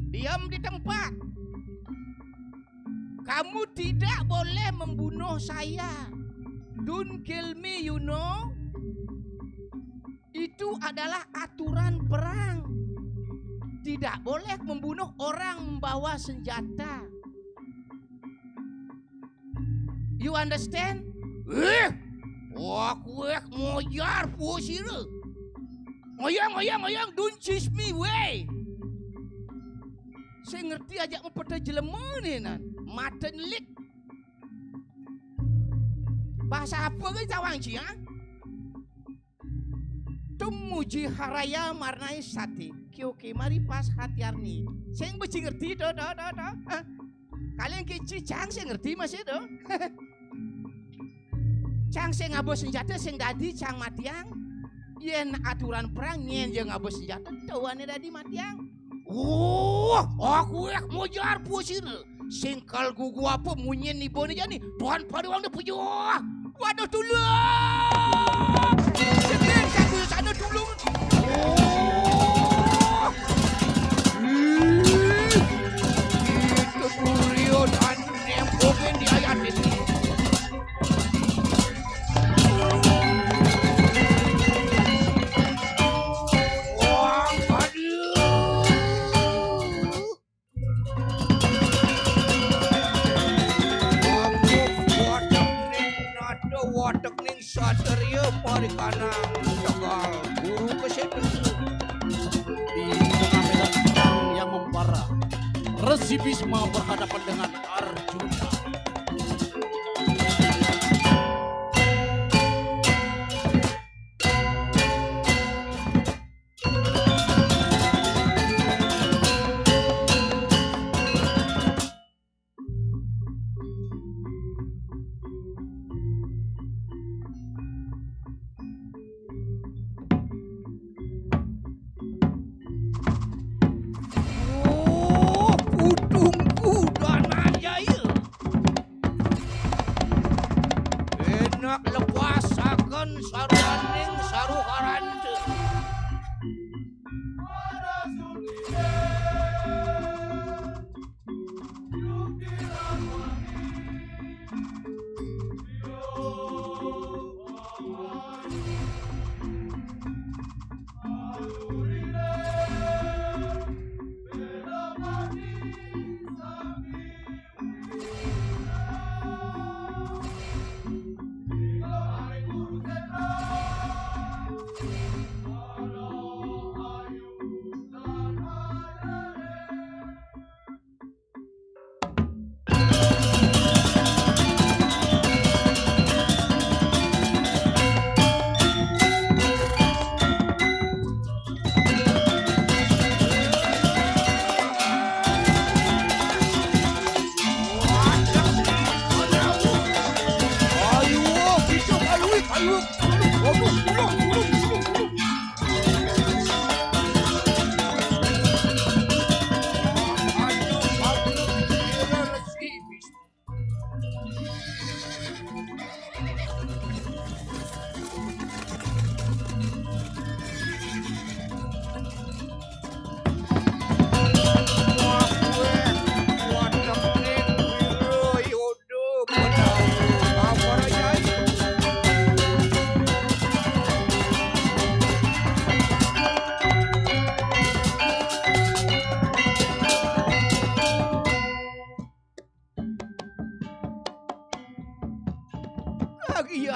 Diam di tempat. Kamu tidak boleh membunuh saya. Don't kill me, you know. Itu adalah aturan perang. Tidak boleh membunuh orang membawa senjata. You understand? Aku mojar pusir. Ngoyang, don't chase me, wey. Saya ngerti aja memperda jelema nih, nan. Maten lik. Bahasa apa ke cawang ci, ha? Tumuji haraya marnai sati. Kioke mari pas hatiarni. Saya mesti ngerti, do. Kalian kecil cang saya ngerti masih do. Cang saya ngabos senjata sing dadi cang matiang. Yen aturan perang nyen je ngabos senjata tawane dadi matiang. Aku mojar pusir. Singkal gugu apa munyen ni boni jani. Tuhan pariwang de pujo. Waduh tulung. Sedeng aku sana tulung. Itu Turio dan nempoken di ayat ini. Watak ning satria parikanang Tegal Kuruksetra. Di tengah medan perang yang membara, Resi Bhisma berhadapan dengan Arjuna.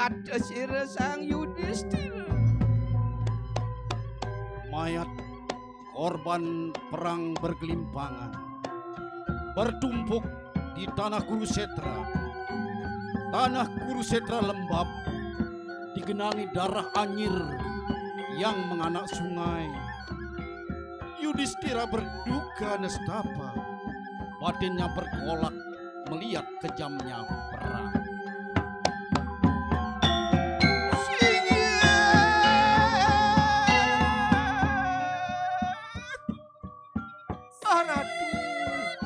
mata sira sang Yudhistira. Mayat korban perang bergelimpangan bertumpuk di tanah Kurusetra. Tanah Kurusetra lembab digenangi darah anyir yang menganak sungai. Yudhistira berduka nestapa, batinnya bergolak melihat kejamnya perang.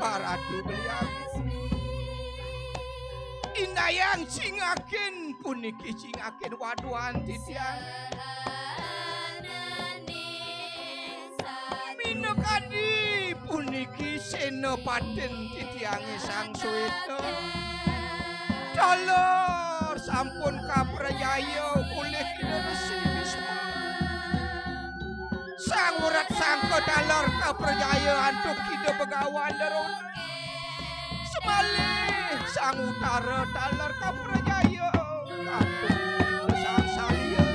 Paradu beliau indayang singakin puniki singakin waduhan titiang minukadi puniki senopaten titiangi sang suwito dolor sampun kaprajaya oleh Resi Bhisma sang urat sang kodalor kaprajayaan untuk kita begawan darun semalih sang utara dalar kaprajaya untuk sang salya.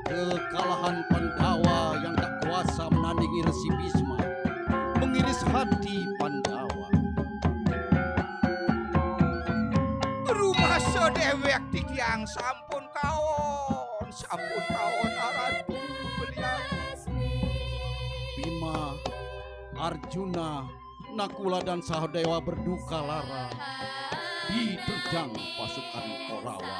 Kekalahan Pandawa yang tak kuasa menandingi Resi Bhisma mengiris hati Pandawa. Rumah sedewek titiang sampun kaon aradu beliau. Bima, Arjuna, Nakula dan Sahadewa berduka lara diterjang pasukan Korawa.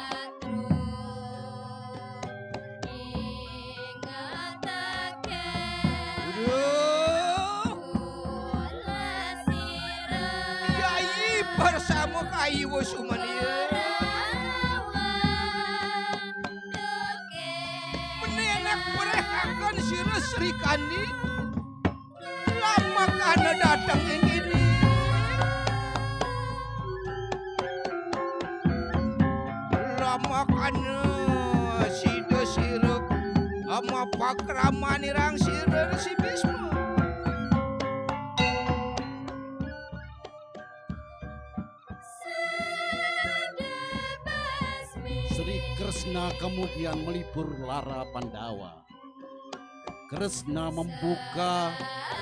Yai bersama kayu sumania menenak berehakan sira Sri Kandi lama karena datang ini lama karena sida sira ama pakramani rang sira Resi Bhisma. Sri Krishna kemudian melipur lara Pandawa. Krishna membuka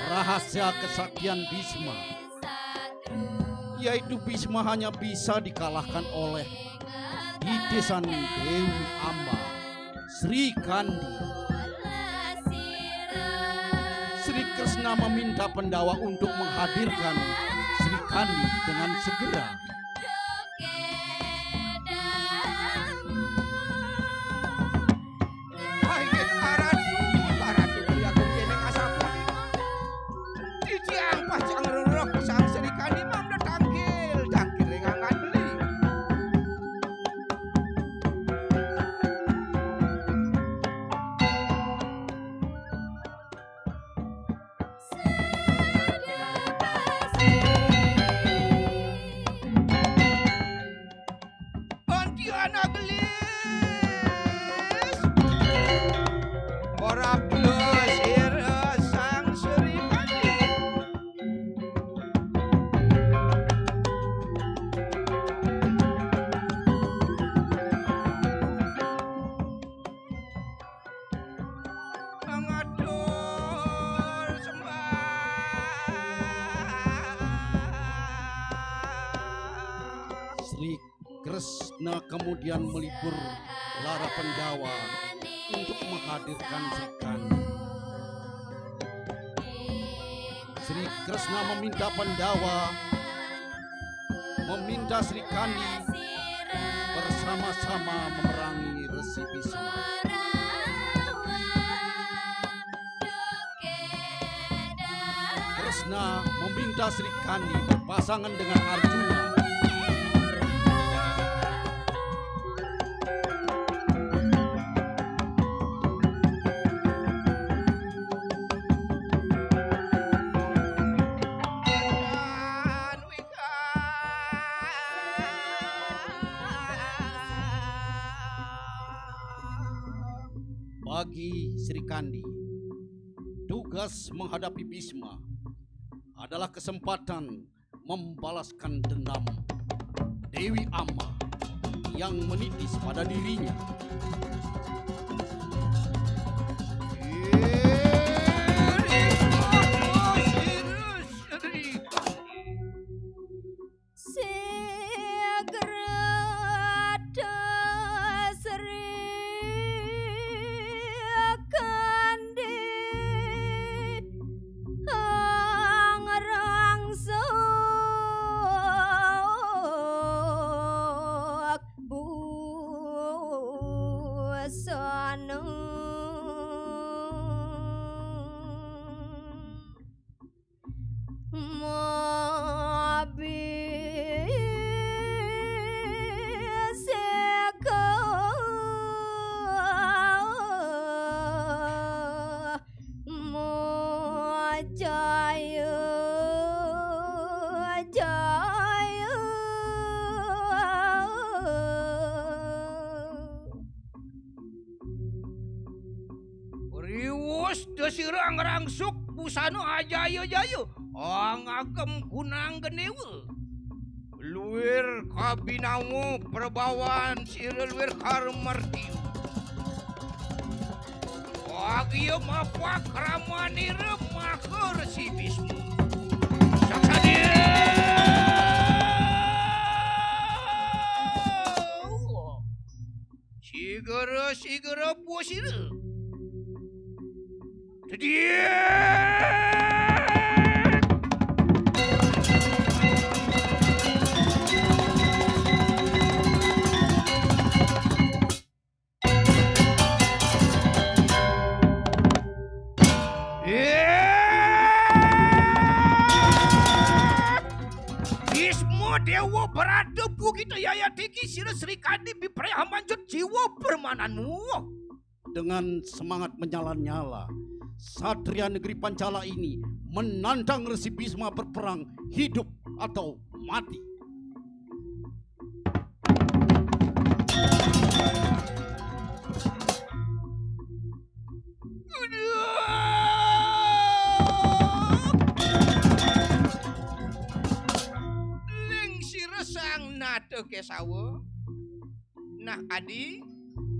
rahasia kesaktian Bhisma, yaitu Bhisma hanya bisa dikalahkan oleh titisan Dewi Amba, Sri Kandi. Sri Krishna meminta Pandawa untuk menghadirkan Sri Kandi dengan segera. Sri Krishna kemudian melipur lara Pandawa untuk menghadirkan Sri Kandi. Sri Krishna meminta Pandawa meminta Sri Kandi bersama-sama memerangi Resi Bhisma. Krishna meminta Sri Kandi berpasangan dengan Arjuna. Bagi Sri Kandi, tugas menghadapi Bhisma adalah kesempatan membalaskan dendam Dewi Amba. yang menitis pada dirinya. Desirang rangsuk busana ajaya-jaya angagem kunang genewe luir kabinawu perbawan sirelwir karmartiu agiyo mapak ramani remakor Resi Bhisma saksadia sigara puasira Bhisma dewa beradebu kita yaya tiki sira Sri Kandi bipreha manjut jiwa permananmu. Dengan semangat menyala-nyala, Satria negeri Pancala ini menantang Resi Bhisma berperang hidup atau mati. Ling sira sang nate kesawa. Nah adi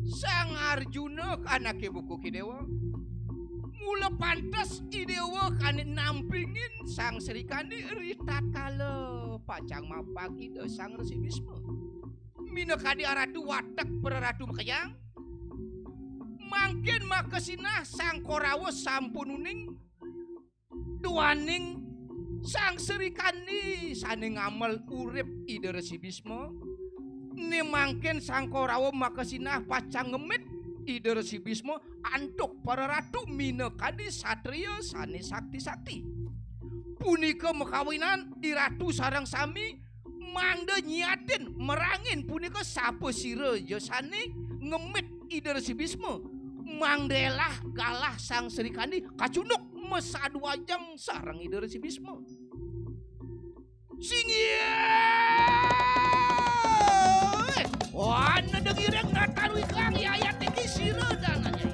sang Arjuna anake buku kidewa. Mula pantas idewa kani nampingin sang Sri Kandi ritat kala pacang mapagi de sang Resi Bhisma. Mina kadi aratu watak peraratu makayang. Mangkin makasinah sang Korawa sampununing duaning sang Sri Kandi saning amal urip ide Resi Bhisma. Ni mangkin sang Korawa makasinah pacang ngemit ide Resi Bhisma antuk para ratu mina kadi satria sane sakti-sakti. Punika mekawinan iratu sarang sami mangda nyiatin merangin punika sapa sira yosane ngemit ide Resi Bhisma. Mangdelah galah sang Sri Kandi kacunduk mesadu ajang sarang ide Resi Bhisma. Singye wana degireng natarui kang yaya teki sira dananya.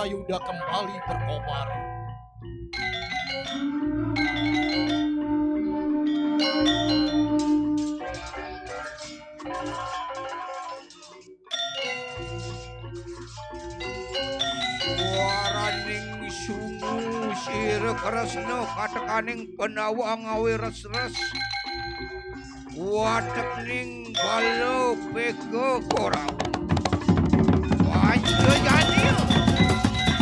Yuda kembali berkobar. Waraning sungu sira Kresna katekaning penawa ngawe res-res. Watekning balo pega korang. Panca jadil.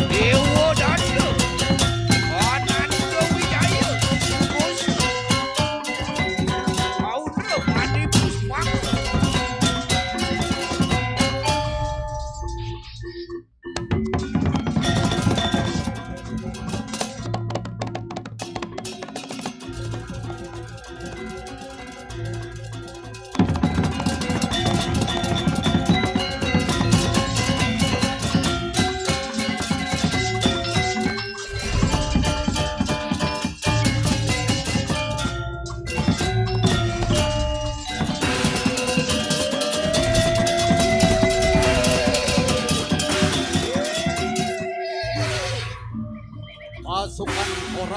Dewa Danda Ananda Wijaya Kusa Audra Madi Puspaka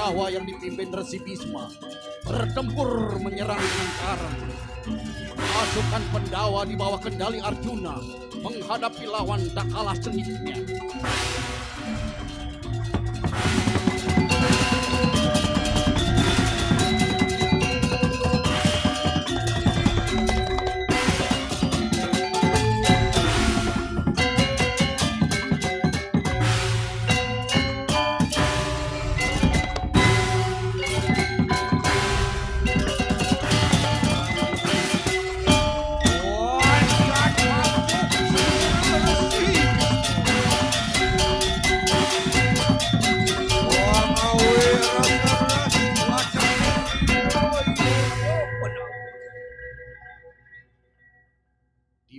Korawa yang dipimpin Resi Bhisma bertempur menyerang dengan karang. Pasukan Pandawa di bawah kendali Arjuna menghadapi lawan tak kalah sengitnya.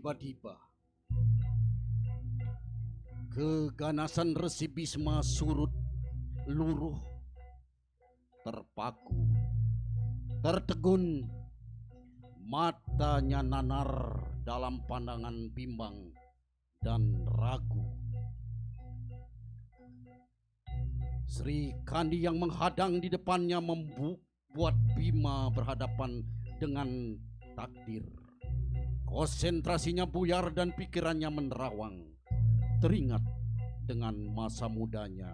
Tiba-tiba keganasan Resi Bhisma surut, luruh, terpaku, tertegun, matanya nanar dalam pandangan bimbang dan ragu. Sri Kandi yang menghadang di depannya membuat Bima berhadapan dengan takdir. Konsentrasinya buyar dan pikirannya menerawang, teringat dengan masa mudanya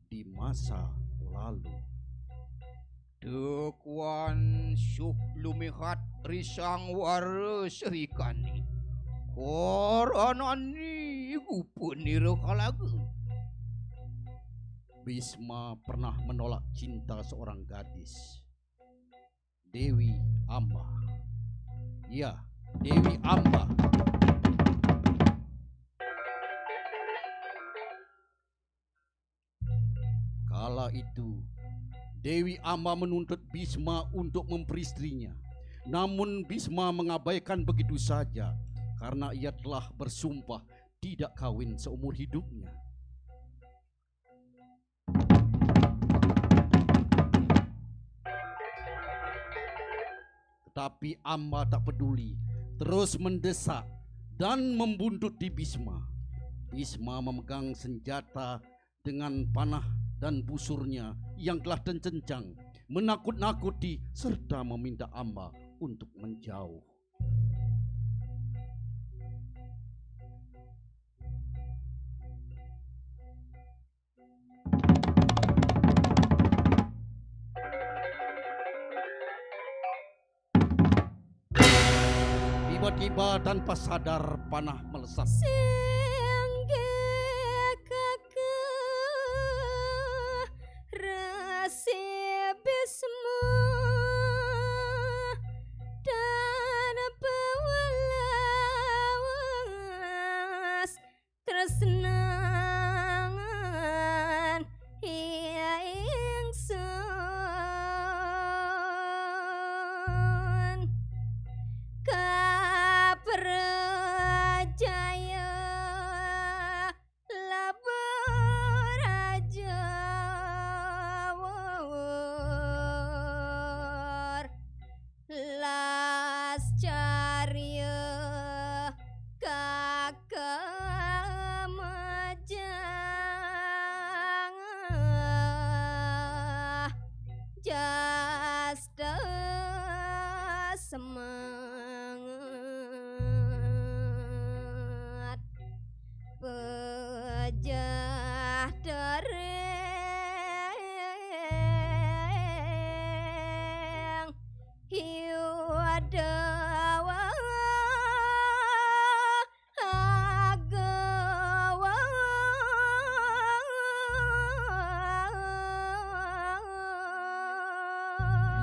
di masa lalu. Dekwan syuh lumihat risang wara Sri Kandi. Koronani gupuniro kalagu. Bhisma pernah menolak cinta seorang gadis, Dewi Amba. Ya, Dewi Amba. Kala itu Dewi Amba menuntut Bhisma untuk memperistrinya. Namun Bhisma mengabaikan begitu saja karena ia telah bersumpah tidak kawin seumur hidupnya. Tetapi Amba tak peduli, terus mendesak dan membuntuti Bhisma. Bhisma memegang senjata dengan panah dan busurnya yang telah tercencang, menakut-nakuti serta meminta Amba untuk menjauh. Tiba-tiba tanpa sadar panah melesat. Resi Bhisma dan pewalas tresnangan ia ingsun kaprajaya labaraja las carya kakamajang jasta semangat pejah dereng hiu adawa agawa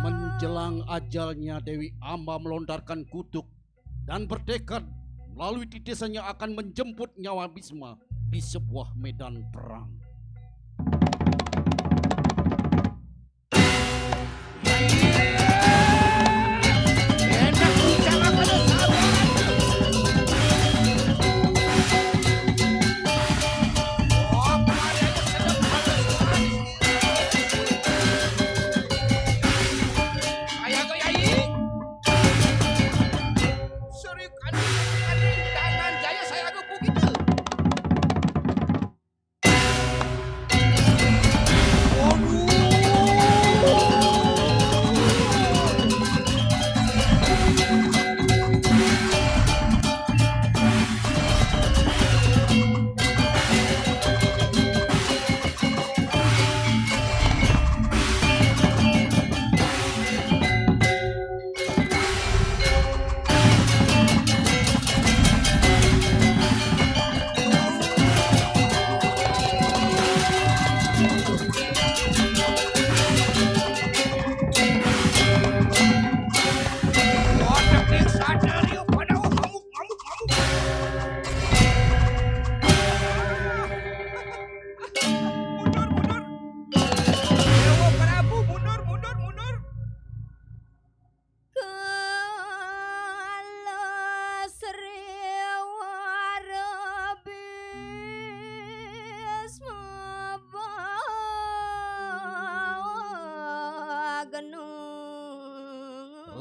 Menjelang ajalnya, Dewi Amba melontarkan kutuk dan bertekad melalui titisannya akan menjemput nyawa Bhisma di sebuah medan perang.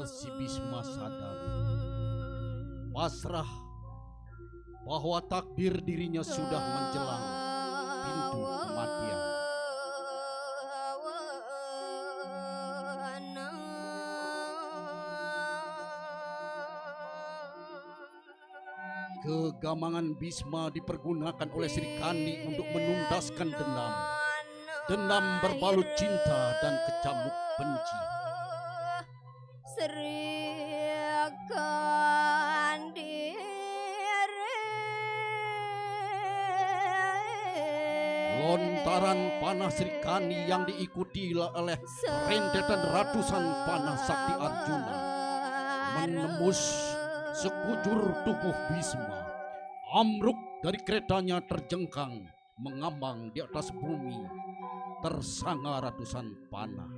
Resi Bhisma sadar, pasrah bahwa takdir dirinya sudah menjelang pintu kematian. Kegamangan Bhisma dipergunakan oleh Sri Kandi untuk menuntaskan dendam. Dendam berbalut cinta dan kecamuk benci. Sri Kandi Lontaran panah Sri Kandi yang diikuti oleh rentetan ratusan panah sakti Arjuna menembus sekujur tubuh Bhisma. Amruk dari keretanya terjengkang, mengambang di atas bumi, tersanga ratusan panah.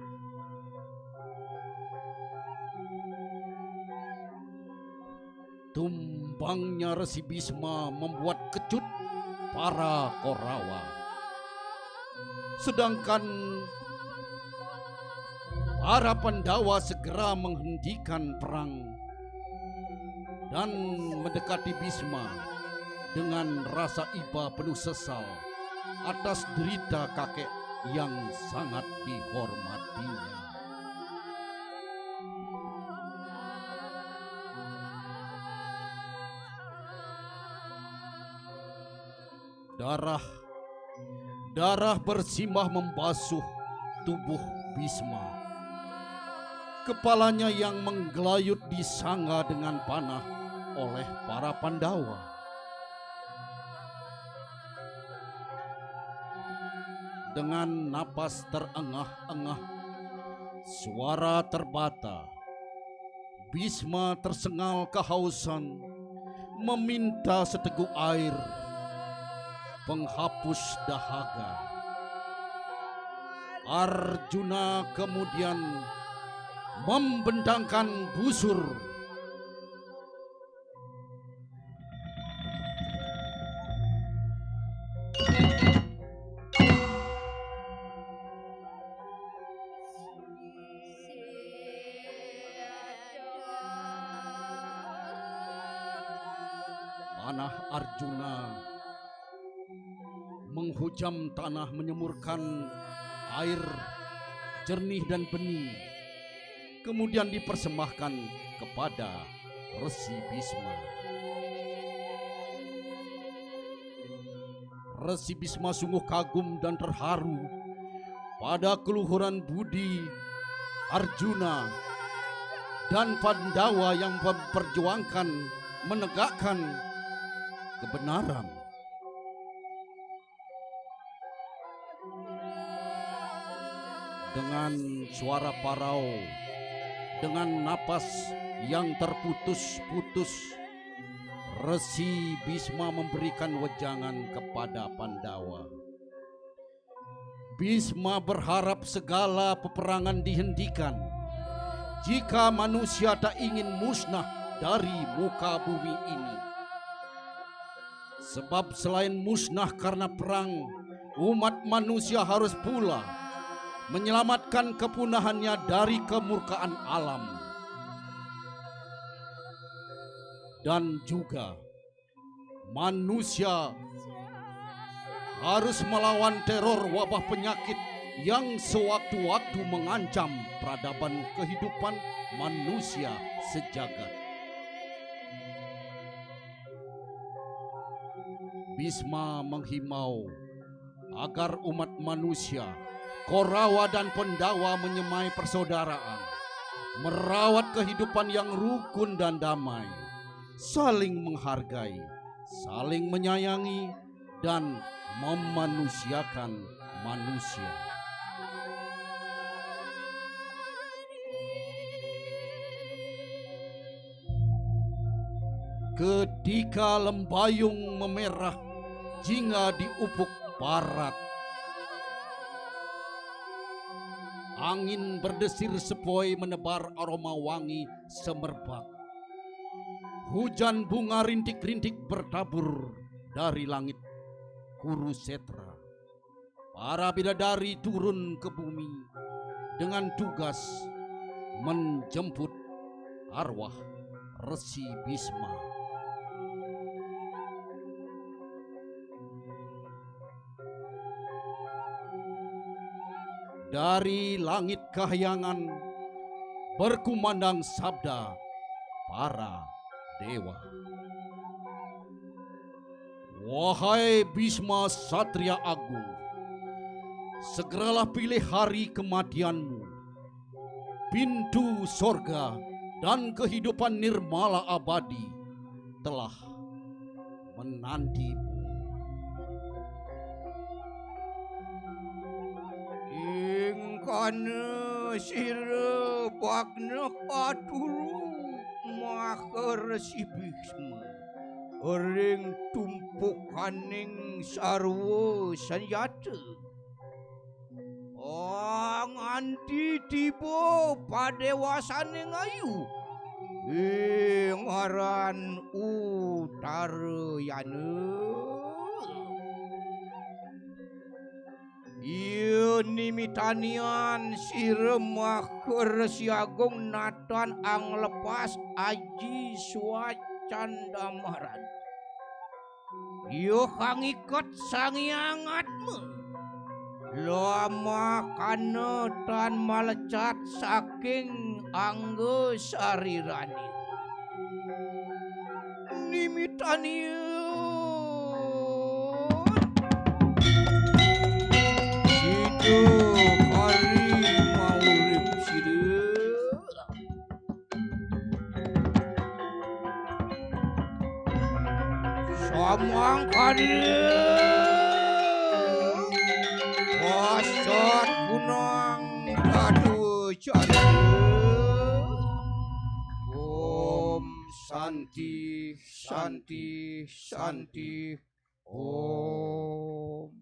Tumbangnya Resi Bhisma membuat kecut para Korawa. Sedangkan para Pandawa segera menghentikan perang dan mendekati Bhisma dengan rasa iba penuh sesal atas derita kakek yang sangat dihormatinya. Darah bersimbah membasuh tubuh Bhisma. Kepalanya yang menggelayut disangga dengan panah oleh para Pandawa. Dengan napas terengah-engah, suara terbata, Bhisma tersengal kehausan, meminta seteguk air, penghapus dahaga. Arjuna kemudian membentangkan busur. Panah Arjuna menghujam tanah, menyemburkan air jernih dan bening, kemudian dipersembahkan kepada Resi Bhisma. Resi Bhisma sungguh kagum dan terharu pada keluhuran budi Arjuna dan Pandawa yang memperjuangkan, menegakkan kebenaran. Dengan suara parau, dengan napas yang terputus-putus, Resi Bhisma memberikan wejangan kepada Pandawa. Bhisma berharap segala peperangan dihentikan jika manusia tak ingin musnah dari muka bumi ini. Sebab selain musnah karena perang, umat manusia harus pula menyelamatkan kepunahannya dari kemurkaan alam. Dan juga manusia harus melawan teror wabah penyakit yang sewaktu-waktu mengancam peradaban kehidupan manusia sejagat. Bhisma menghimbau agar umat manusia, Korawa dan Pandawa menyemai persaudaraan, merawat kehidupan yang rukun dan damai, saling menghargai, saling menyayangi, dan memanusiakan manusia. Ketika lembayung memerah jingga di ufuk barat, angin berdesir sepoi menebar aroma wangi semerbak. Hujan bunga rintik-rintik bertabur dari langit Kurusetra. Para bidadari turun ke bumi dengan tugas menjemput arwah Resi Bhisma. Dari langit kahyangan berkumandang sabda para dewa. Wahai Bhisma Satria Agung, segeralah pilih hari kematianmu. Pintu sorga dan kehidupan nirmala abadi telah menantimu. Ingkana sira bagna aturu maka Resi Bhisma ring tumpukaning sarwa sanjata. Nganti tiba padewasaning ayu ngaran Utarayana. Ieu nimitanian siremah Resi Agung natan ang lepas aji swacanda maharana. Ieu kang ikut sangiangatmu lama kana tan malecat saking anggo sarirani. Nimitanian hari maurip sireu samang kadeu wasat kunang aduh cari. Om Santi Santi Santi Om.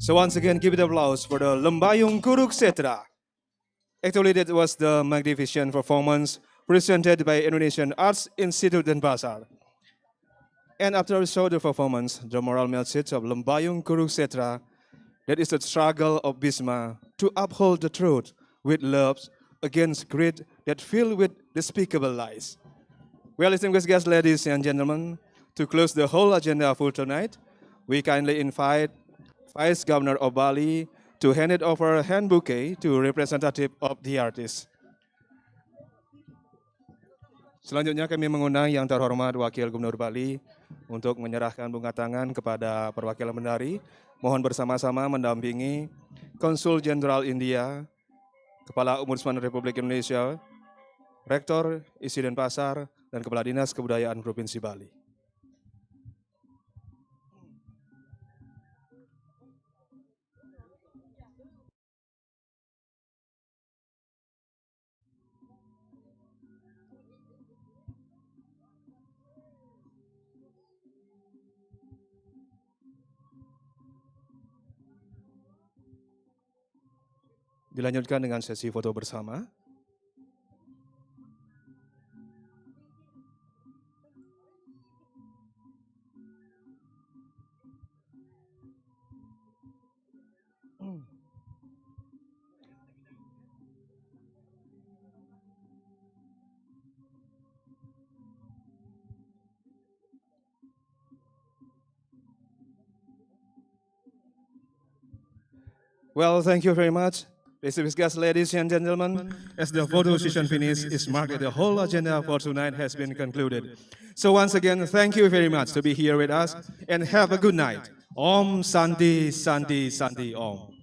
So once again, give it applause for the Lembayung Kuruksetra. Actually, that was the magnificent performance presented by Indonesian Arts Institute and Pasar. And after we saw the performance, the moral message of Lembayung Kuruksetra, that is the struggle of Bhisma to uphold the truth with love against greed that filled with despicable lies. Well, distinguished guests, ladies and gentlemen, to close the whole agenda for tonight, we kindly invite Vice Governor of Bali to hand it over a hand bouquet to representative of the artist. Selanjutnya kami mengundang yang terhormat Wakil Gubernur Bali untuk menyerahkan bunga tangan kepada perwakilan penari. Mohon bersama-sama mendampingi Konsul Jenderal India, Kepala Ombudsman Republik Indonesia, Rektor ISI Denpasar, dan Kepala Dinas Kebudayaan Provinsi Bali. Dilanjutkan dengan sesi foto bersama. Well, thank you very much. Distinguished guests, ladies and gentlemen, as the photo session finish is marked that the whole agenda for tonight has been concluded. So once again, thank you very much to be here with us and have a good night. Om Santi Santi Santi Om.